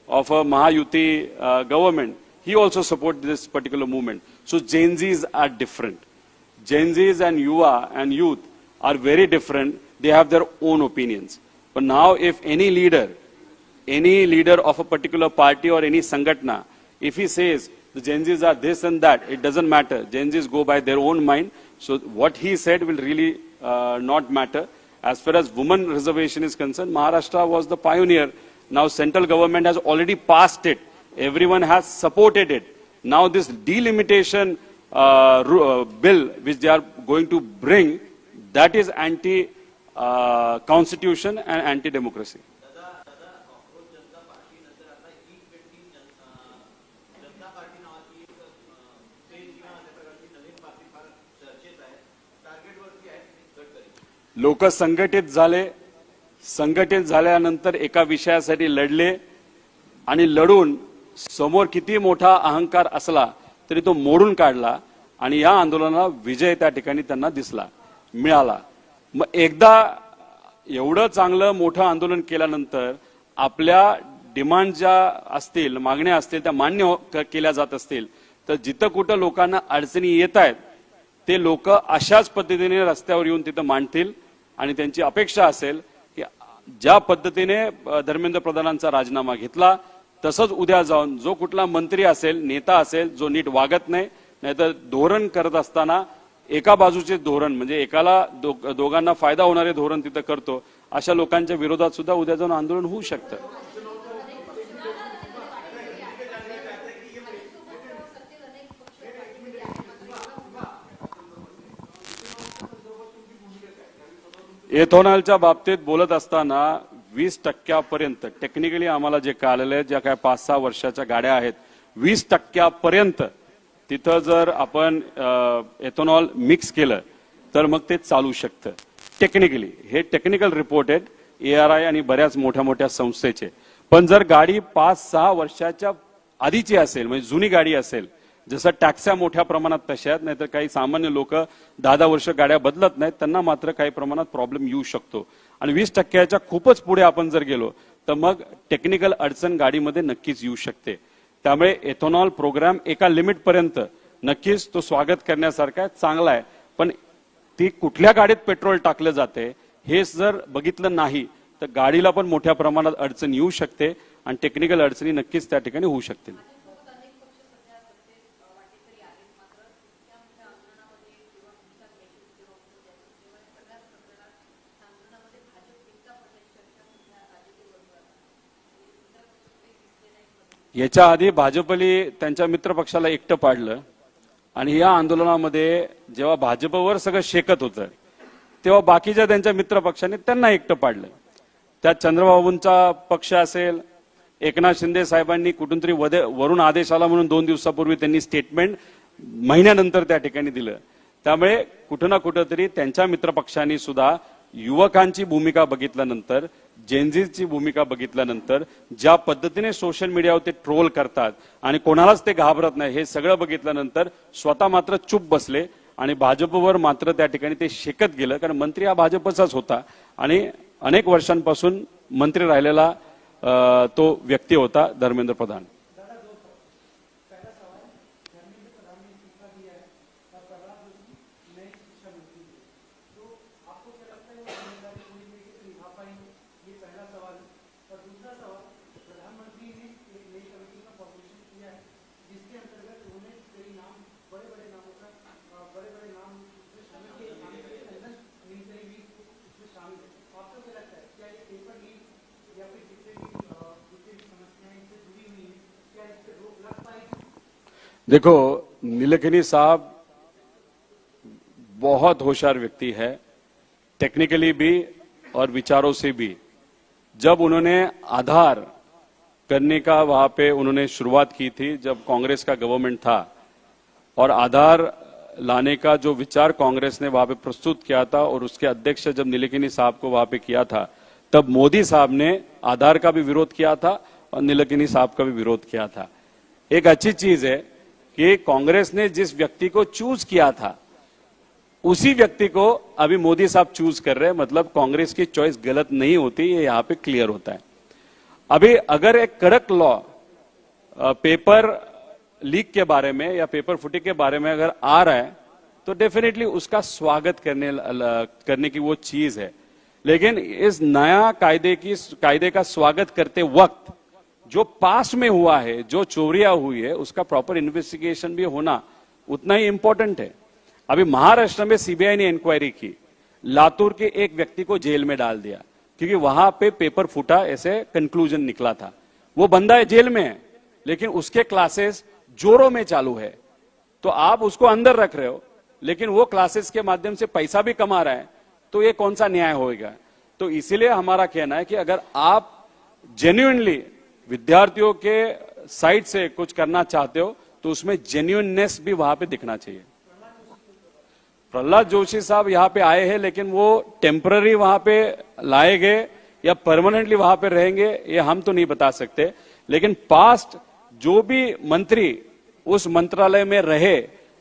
of a Mahayuti government, he also supported this particular movement. So Gen Zs are different. Gen Zs and Yuva and youth are very different. They have their own opinions. But now if any leader of a particular party or any Sangatna, if he says the Gen Zs are this and that, it doesn't matter. Gen Zs go by their own mind. So what he said will really not matter. As far as women reservation is concerned, Maharashtra was the pioneer. Now central government has already passed it. Everyone has supported it. Now this delimitation bill which they are going to bring, that is anti-constitution and anti-democracy. लोक संघटित झाल्यानंतर एका विषयासाठी लढले आणि लढून समोर किती मोठा अहंकार असला तरी तो मोडून काढला आणि या आंदोलनाला विजय त्या ठिकाणी त्यांना मिळाला. मग एकदा एवढं चांगलं मोठं आंदोलन केल्यानंतर आपल्या डिमांड ज्या असतील, मागण्या असतील, त्या मान्य केल्या जात असतील तर जिथं कुठं लोकांना अडचणी येत आहेत ते लोक अशाच पद्धतीने रस्त्यावर येऊन तिथं मांडतील आणि त्यांची अपेक्षा असेल की ज्या पद्धतीने धर्मेंद्र प्रधानांचा राजीनामा घेतला तसंच उद्या जाऊन जो कुठला मंत्री असेल, नेता असेल जो नीट वागत नाही, नाहीतर धोरण करत असताना एका बाजूचे धोरण म्हणजे एकाला दोघांना फायदा होणारे धोरण तिथं करतो, अशा लोकांच्या विरोधात सुद्धा उद्या जाऊन आंदोलन होऊ शकतं. एथॉनॉलच्या बाबतीत बोलत असताना 20% टेक्निकली आम्हाला जे कळालेलं आहे, ज्या काय 5-6 वर्षाच्या गाड्या आहेत 20% तिथं जर आपण एथॉनॉल मिक्स केलं तर मग ते चालू शकतं टेक्निकली. हे टेक्निकल रिपोर्ट आहेत ARI आणि बऱ्याच मोठ्या संस्थेचे. पण जर गाडी 5-6 वर्षाच्या आधीची असेल म्हणजे जुनी गाडी असेल, जसं टॅक्स्या मोठ्या प्रमाणात तशा आहेत, नाहीतर काही सामान्य लोक 10-10 वर्ष गाड्या बदलत नाहीत, त्यांना मात्र काही प्रमाणात प्रॉब्लेम येऊ शकतो. आणि 20%च्या खूपच पुढे आपण जर गेलो तर मग टेक्निकल अडचण गाडीमध्ये नक्कीच येऊ शकते. त्यामुळे एथॉनॉल प्रोग्राम एका लिमिट पर्यंत नक्कीच तो स्वागत करण्यासारखा आहे, चांगला आहे. पण ती कुठल्या गाडीत पेट्रोल टाकलं जाते हे जर बघितलं नाही तर गाडीला पण मोठ्या प्रमाणात अडचण येऊ शकते आणि टेक्निकल अडचणी नक्कीच त्या ठिकाणी होऊ शकतील. याच्या आधी भाजपली त्यांच्या मित्रपक्षाला एकटं पाडलं आणि या आंदोलनामध्ये जेव्हा भाजपवर सगळं शेकत होतं तेव्हा बाकीच्या त्यांच्या मित्रपक्षाने त्यांना एकटं पाडलं. त्यात चंद्रबाबूंचा पक्ष असेल, एकनाथ शिंदे साहेबांनी कुठून तरी वरून आदेश आला म्हणून 2 दिवसापूर्वी त्यांनी स्टेटमेंट महिन्यानंतर त्या ठिकाणी दिलं. त्यामुळे कुठं ना कुठं तरी त्यांच्या मित्रपक्षांनी सुद्धा युवकांची भूमिका बघितल्यानंतर, जेनझीची भूमिका बघितल्यानंतर, ज्या पद्धतीने सोशल मीडियावर ते ट्रोल करतात आणि कोणालाच ते घाबरत नाही हे सगळं बघितल्यानंतर स्वतः मात्र चुप बसले आणि भाजपवर मात्र त्या ठिकाणी ते शेकत गेलं. कारण मंत्री हा भाजपचाच होता आणि अनेक वर्षांपासून मंत्री राहिलेला तो व्यक्ती होता धर्मेंद्र प्रधान. देखो, नीलकनी साहब बहुत होशियार व्यक्ति है, टेक्निकली भी और विचारों से भी. जब उन्होंने आधार करने का वहां पे उन्होंने शुरुआत की थी जब कांग्रेस का गवर्नमेंट था और आधार लाने का जो विचार कांग्रेस ने वहां पे प्रस्तुत किया था और उसके अध्यक्ष जब नीलेकनी साहब को वहां पे किया था, तब मोदी साहब ने आधार का भी विरोध किया था और नीलेकनी साहब का भी विरोध किया था। एक अच्छी चीज है कि कांग्रेस ने जिस व्यक्ति को चूज किया था उसी व्यक्ति को अभी मोदी साहब चूज कर रहे हैं, मतलब कांग्रेस की चॉइस गलत नहीं होती, ये यहां पे क्लियर होता है। अभी अगर एक कड़क लॉ पेपर लीक के बारे में या पेपर फुटी के बारे में अगर आ रहा है तो डेफिनेटली उसका स्वागत करने की वो चीज है, लेकिन इस नया कायदे का स्वागत करते वक्त जो पास्ट में हुआ है, जो चोरियां हुई है, उसका प्रॉपर इन्वेस्टिगेशन भी होना उतना ही इंपॉर्टेंट है। अभी महाराष्ट्र में सीबीआई ने इंक्वायरी की, लातूर के एक व्यक्ति को जेल में डाल दिया क्योंकि वहां पे पेपर फूटा ऐसे कंक्लूजन निकला था। वो बंदा है जेल में है, लेकिन उसके क्लासेस जोरों में चालू है, तो आप उसको अंदर रख रहे हो, लेकिन वो क्लासेस के माध्यम से पैसा भी कमा रहा है, तो ये कौन सा न्याय होगा? तो इसीलिए हमारा कहना है कि अगर आप जेन्युइनली विद्यार्थियों के साइड से कुछ करना चाहते हो तो उसमें जेन्युइननेस भी वहां पे दिखना चाहिए। प्रहलाद जोशी साहब यहां पे आए हैं, लेकिन वो टेम्पररी वहां पे लाए गए या परमानेंटली वहां पे रहेंगे ये हम तो नहीं बता सकते, लेकिन पास्ट जो भी मंत्री उस मंत्रालय में रहे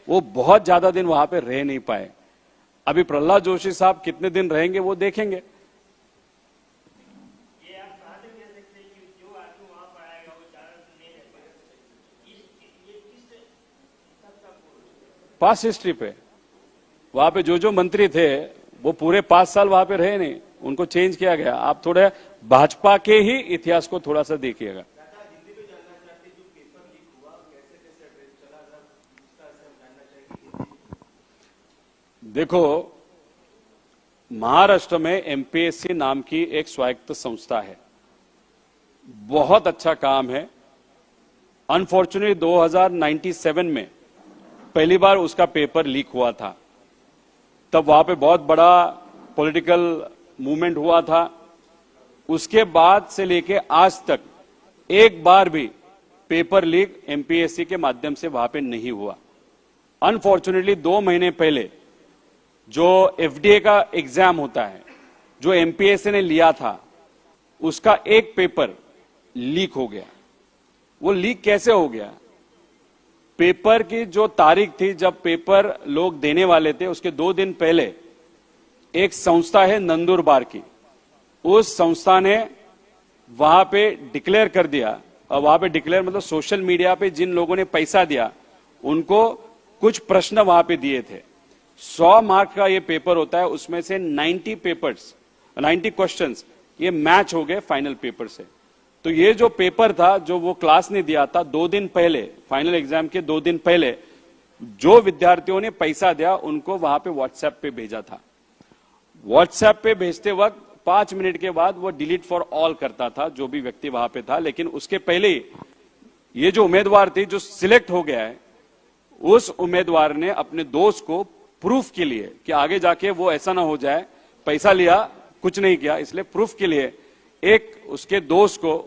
वो बहुत ज्यादा दिन वहां पे रह नहीं पाए। अभी प्रहलाद जोशी साहब कितने दिन रहेंगे वो देखेंगे। पास्ट हिस्ट्री पे वहां पे जो मंत्री थे वो पूरे 5 साल वहां पे रहे नहीं, उनको चेंज किया गया। आप थोड़े भाजपा के ही इतिहास को थोड़ा सा देखिएगा। देखो, महाराष्ट्र में एमपीएससी नाम की एक स्वायत्त संस्था है, बहुत अच्छा काम है। अनफॉर्चुनेटली 2097 में पहली बार उसका पेपर लीक हुआ था, तब वहां पे बहुत बड़ा पॉलिटिकल मूवमेंट हुआ था। उसके बाद से लेके आज तक एक बार भी पेपर लीक एमपीएससी के माध्यम से वहां पे नहीं हुआ। अनफॉर्चुनेटली 2 महीने पहले जो एफडीए का एग्जाम होता है, जो एमपीएससी ने लिया था, उसका एक पेपर लीक हो गया। वो लीक कैसे हो गया? पेपर की जो तारीख थी जब पेपर लोग देने वाले थे, उसके 2 दिन पहले एक संस्था है नंदुरबार की, उस संस्था ने वहां पे डिक्लेयर कर दिया, और वहां पे डिक्लेयर मतलब सोशल मीडिया पे जिन लोगों ने पैसा दिया उनको कुछ प्रश्न वहां पे दिए थे। 100 मार्क का ये पेपर होता है, उसमें से 90 क्वेश्चंस ये मैच हो गए फाइनल पेपर से। तो ये जो पेपर था, जो वो क्लास ने दिया था 2 दिन पहले, फाइनल एग्जाम के 2 दिन पहले, जो विद्यार्थियों ने पैसा दिया उनको वहां पे व्हाट्सएप पे भेजा था। व्हाट्सएप पे भेजते वक्त 5 मिनट के बाद वो डिलीट फॉर ऑल करता था जो भी व्यक्ति वहां पे था, लेकिन उसके पहले ये जो उम्मीदवार थी जो सिलेक्ट हो गया है, उस उम्मीदवार ने अपने दोस्त को प्रूफ के लिए कि आगे जाके वो ऐसा ना हो जाए, पैसा लिया कुछ नहीं किया, इसलिए प्रूफ के लिए एक उसके दोस्त को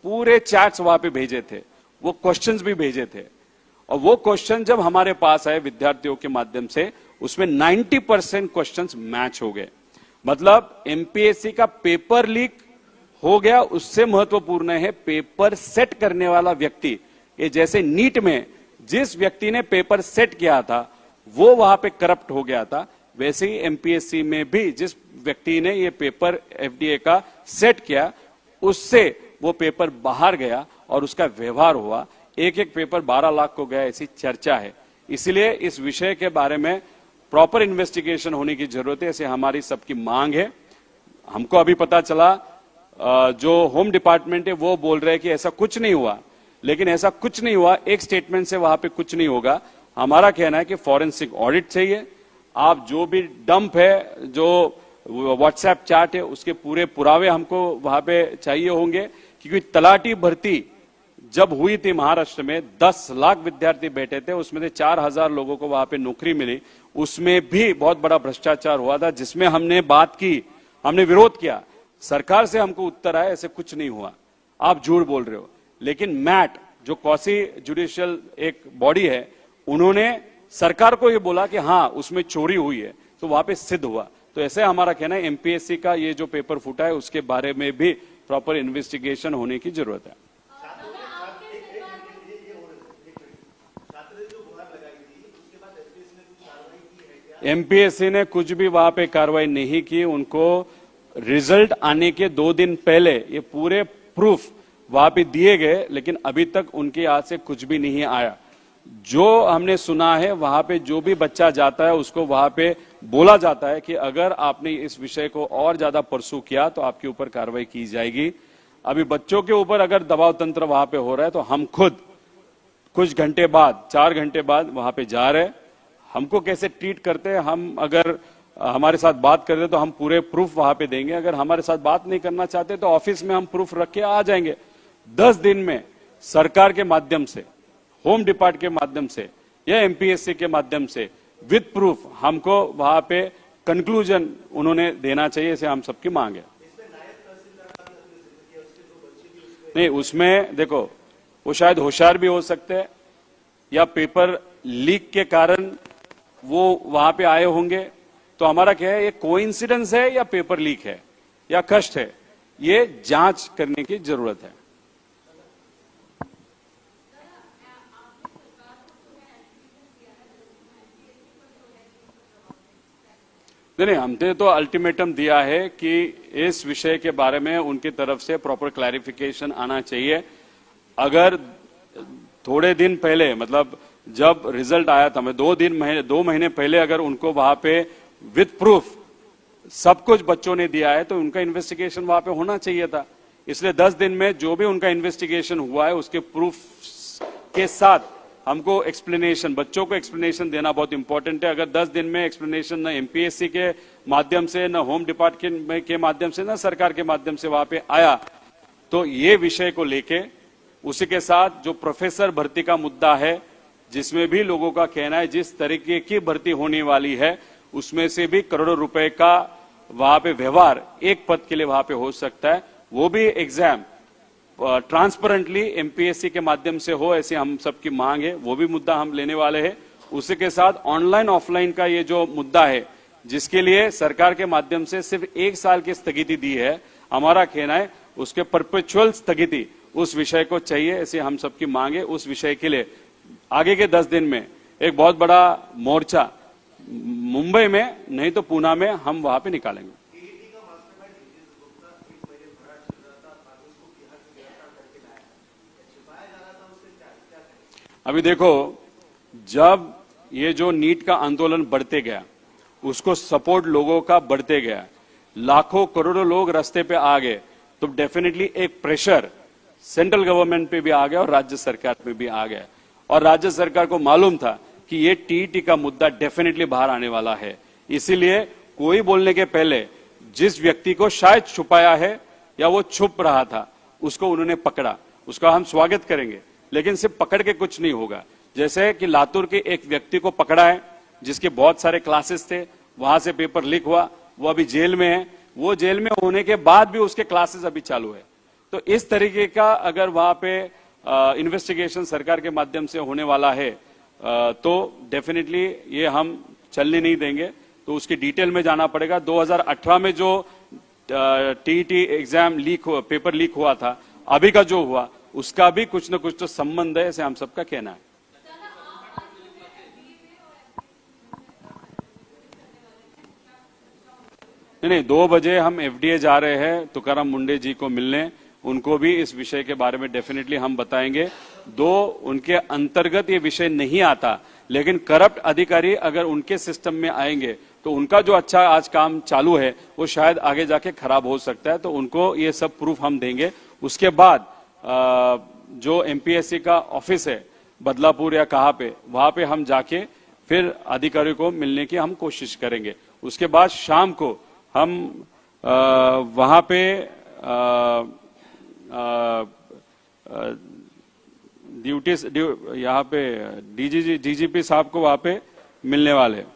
पूरे चैट्स वहां पे भेजे थे, वो क्वेश्चंस भी भेजे थे। और वो क्वेश्चन जब हमारे पास आए विद्यार्थियों के माध्यम से, उसमें 90% क्वेश्चंस मैच हो गए। मतलब एमपीएससी का पेपर लीक हो गया, उससे महत्वपूर्ण है पेपर सेट करने वाला व्यक्ति। ये जैसे नीट में जिस व्यक्ति ने पेपर सेट किया था वो वहां पे करप्ट हो गया था, वैसे ही एमपीएससी में भी जिस व्यक्ति ने ये पेपर एफडीए का सेट किया, उससे वो पेपर बाहर गया और उसका व्यवहार हुआ। एक पेपर 12 लाख को गया, ऐसी चर्चा है। इसलिए इस विषय के बारे में प्रॉपर इन्वेस्टिगेशन होने की जरूरत है, ऐसे हमारी सबकी मांग है। हमको अभी पता चला जो होम डिपार्टमेंट है वो बोल रहे हैं कि ऐसा कुछ नहीं हुआ, लेकिन ऐसा कुछ नहीं हुआ, एक स्टेटमेंट से वहां पे कुछ नहीं होगा। हमारा कहना है कि फॉरेंसिक ऑडिट चाहिए। आप जो भी डंप है, जो व्हाट्सएप चैट है, उसके पूरे पुरावे हमको वहां पे चाहिए होंगे, क्योंकि तलाटी भर्ती जब हुई थी महाराष्ट्र में 10 लाख विद्यार्थी बैठे थे, उसमें से 4000 लोगों को वहां पे नौकरी मिली। उसमें भी बहुत बड़ा भ्रष्टाचार हुआ था, जिसमें हमने बात की, हमने विरोध किया। सरकार से हमको उत्तर आया ऐसे कुछ नहीं हुआ, आप झूठ बोल रहे हो। लेकिन मैट जो क्वासी जुडिशियल एक बॉडी है, उन्होंने सरकार को ये बोला कि हाँ उसमें चोरी हुई है, तो वहां पे सिद्ध हुआ। तो ऐसे हमारा कहना है एमपीएससी का ये जो पेपर फूटा है उसके बारे में भी प्रॉपर इन्वेस्टिगेशन होने की जरूरत है। एमपीएससी ने कुछ भी वहां पे कार्रवाई नहीं की। उनको रिजल्ट आने के 2 दिन पहले ये पूरे प्रूफ वहां पे दिए गए, लेकिन अभी तक उनके हाथ से कुछ भी नहीं आया। जो हमने सुना है वहां पे जो भी बच्चा जाता है उसको वहां पे बोला जाता है कि अगर आपने इस विषय को और ज्यादा परसू किया तो आपके ऊपर कार्रवाई की जाएगी। अभी बच्चों के ऊपर अगर दबाव तंत्र वहां पे हो रहा है तो हम खुद कुछ घंटे बाद 4 घंटे बाद वहां पे जा रहे हैं। हमको कैसे ट्रीट करते हैं, हम अगर हमारे साथ बात कर रहे तो हम पूरे प्रूफ वहां पे देंगे। अगर हमारे साथ बात नहीं करना चाहते तो ऑफिस में हम प्रूफ रख के आ जाएंगे। 10 दिन में सरकार के माध्यम से, होम डिपार्ट के माध्यम से या एमपीएससी के माध्यम से विद प्रूफ हमको वहां पे कंक्लूजन उन्होंने देना चाहिए, इसे हम सबकी मांग है। नहीं, उसमें देखो वो शायद होशियार भी हो सकते हैं या पेपर लीक के कारण वो वहां पे आए होंगे। तो हमारा क्या है, ये कोइंसिडेंस है या पेपर लीक है या कष्ट है, ये जांच करने की जरूरत है। नहीं, हमने तो अल्टीमेटम दिया है कि इस विषय के बारे में उनकी तरफ से प्रॉपर क्लैरिफिकेशन आना चाहिए। अगर थोड़े दिन पहले, मतलब जब रिजल्ट आया था, मैं 2 महीने पहले अगर उनको वहां पे विद प्रूफ सब कुछ बच्चों ने दिया है तो उनका इन्वेस्टिगेशन वहां पे होना चाहिए था। इसलिए 10 दिन में जो भी उनका इन्वेस्टिगेशन हुआ है उसके प्रूफ के साथ हमको एक्सप्लेनेशन, बच्चों को एक्सप्लेनेशन देना बहुत इंपॉर्टेंट है। अगर 10 दिन में एक्सप्लेनेशन न एमपीएससी के माध्यम से, न होम डिपार्टमेंट के माध्यम से, न सरकार के माध्यम से वहां पे आया, तो ये विषय को लेके उसी के साथ जो प्रोफेसर भर्ती का मुद्दा है, जिसमें भी लोगों का कहना है जिस तरीके की भर्ती होने वाली है उसमें से भी करोड़ों रुपए का वहां पे व्यवहार एक पद के लिए वहां पे हो सकता है, वो भी एग्जाम ट्रांसपेरेंटली एमपीएससी के माध्यम से हो, ऐसी हम सबकी मांग है। वो भी मुद्दा हम लेने वाले हैं। उसी के साथ ऑनलाइन ऑफलाइन का ये जो मुद्दा है, जिसके लिए सरकार के माध्यम से सिर्फ 1 साल की स्थगिति दी है, हमारा कहना है उसके परपेचुअल स्थगिति उस विषय को चाहिए, ऐसी हम सबकी मांग है। उस विषय के लिए आगे के 10 दिन में एक बहुत बड़ा मोर्चा मुंबई में नहीं तो पूना में हम वहां पे निकालेंगे। अभी देखो, जब ये जो नीट का आंदोलन बढ़ते गया, उसको सपोर्ट लोगों का बढ़ते गया, लाखों करोड़ों लोग रास्ते पे आ गए, तो डेफिनेटली एक प्रेशर सेंट्रल गवर्नमेंट पे भी आ गया और राज्य सरकार पे भी आ गया। और राज्य सरकार को मालूम था कि ये टीईटी का मुद्दा डेफिनेटली बाहर आने वाला है। इसीलिए कोई बोलने के पहले जिस व्यक्ति को शायद छुपाया है या वो छुप रहा था, उसको उन्होंने पकड़ा। उसका हम स्वागत करेंगे, लेकिन सिर्फ पकड़ के कुछ नहीं होगा। जैसे कि लातूर के एक व्यक्ति को पकड़ा है जिसके बहुत सारे क्लासेस थे, वहां से पेपर लीक हुआ, वो अभी जेल में है। वो जेल में होने के बाद भी उसके क्लासेस अभी चालू है। तो इस तरीके का अगर वहां पे इन्वेस्टिगेशन सरकार के माध्यम से होने वाला है, तो डेफिनेटली ये हम चलने नहीं देंगे। तो उसकी डिटेल में जाना पड़ेगा। 2018 में जो टीईटी एग्जाम पेपर लीक हुआ था, अभी का जो हुआ, उसका भी कुछ न कुछ तो संबंध है, ऐसे हम सबका कहना है। नहीं, 2 बजे हम एफडीए जा रहे हैं तुकाराम मुंडे जी को मिलने। उनको भी इस विषय के बारे में डेफिनेटली हम बताएंगे। उनके अंतर्गत ये विषय नहीं आता, लेकिन करप्ट अधिकारी अगर उनके सिस्टम में आएंगे तो उनका जो अच्छा आज काम चालू है वो शायद आगे जाके खराब हो सकता है। तो उनको ये सब प्रूफ हम देंगे। उसके बाद जो एमपीएससी का ऑफिस है बदलापुर या कहां पे, वहां पे हम जाके फिर अधिकारियों को मिलने की हम कोशिश करेंगे। उसके बाद शाम को हम वहां पे यहाँ पे डीजीपी साहब को वहां पे मिलने वाले हैं।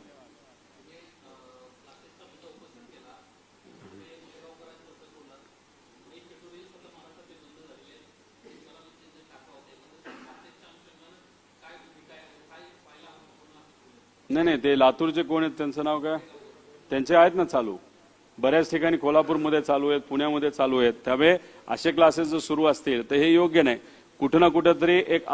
नाही ते लातूरचे कोण आहेत त्यांचं नाव काय त्यांचे आहेत ना चालू बऱ्याच ठिकाणी कोल्हापूरमध्ये चालू आहेत पुण्यामध्ये चालू आहेत त्यामुळे असे क्लासेस जर सुरू असतील तर हे योग्य नाही कुठं ना कुठंतरी एक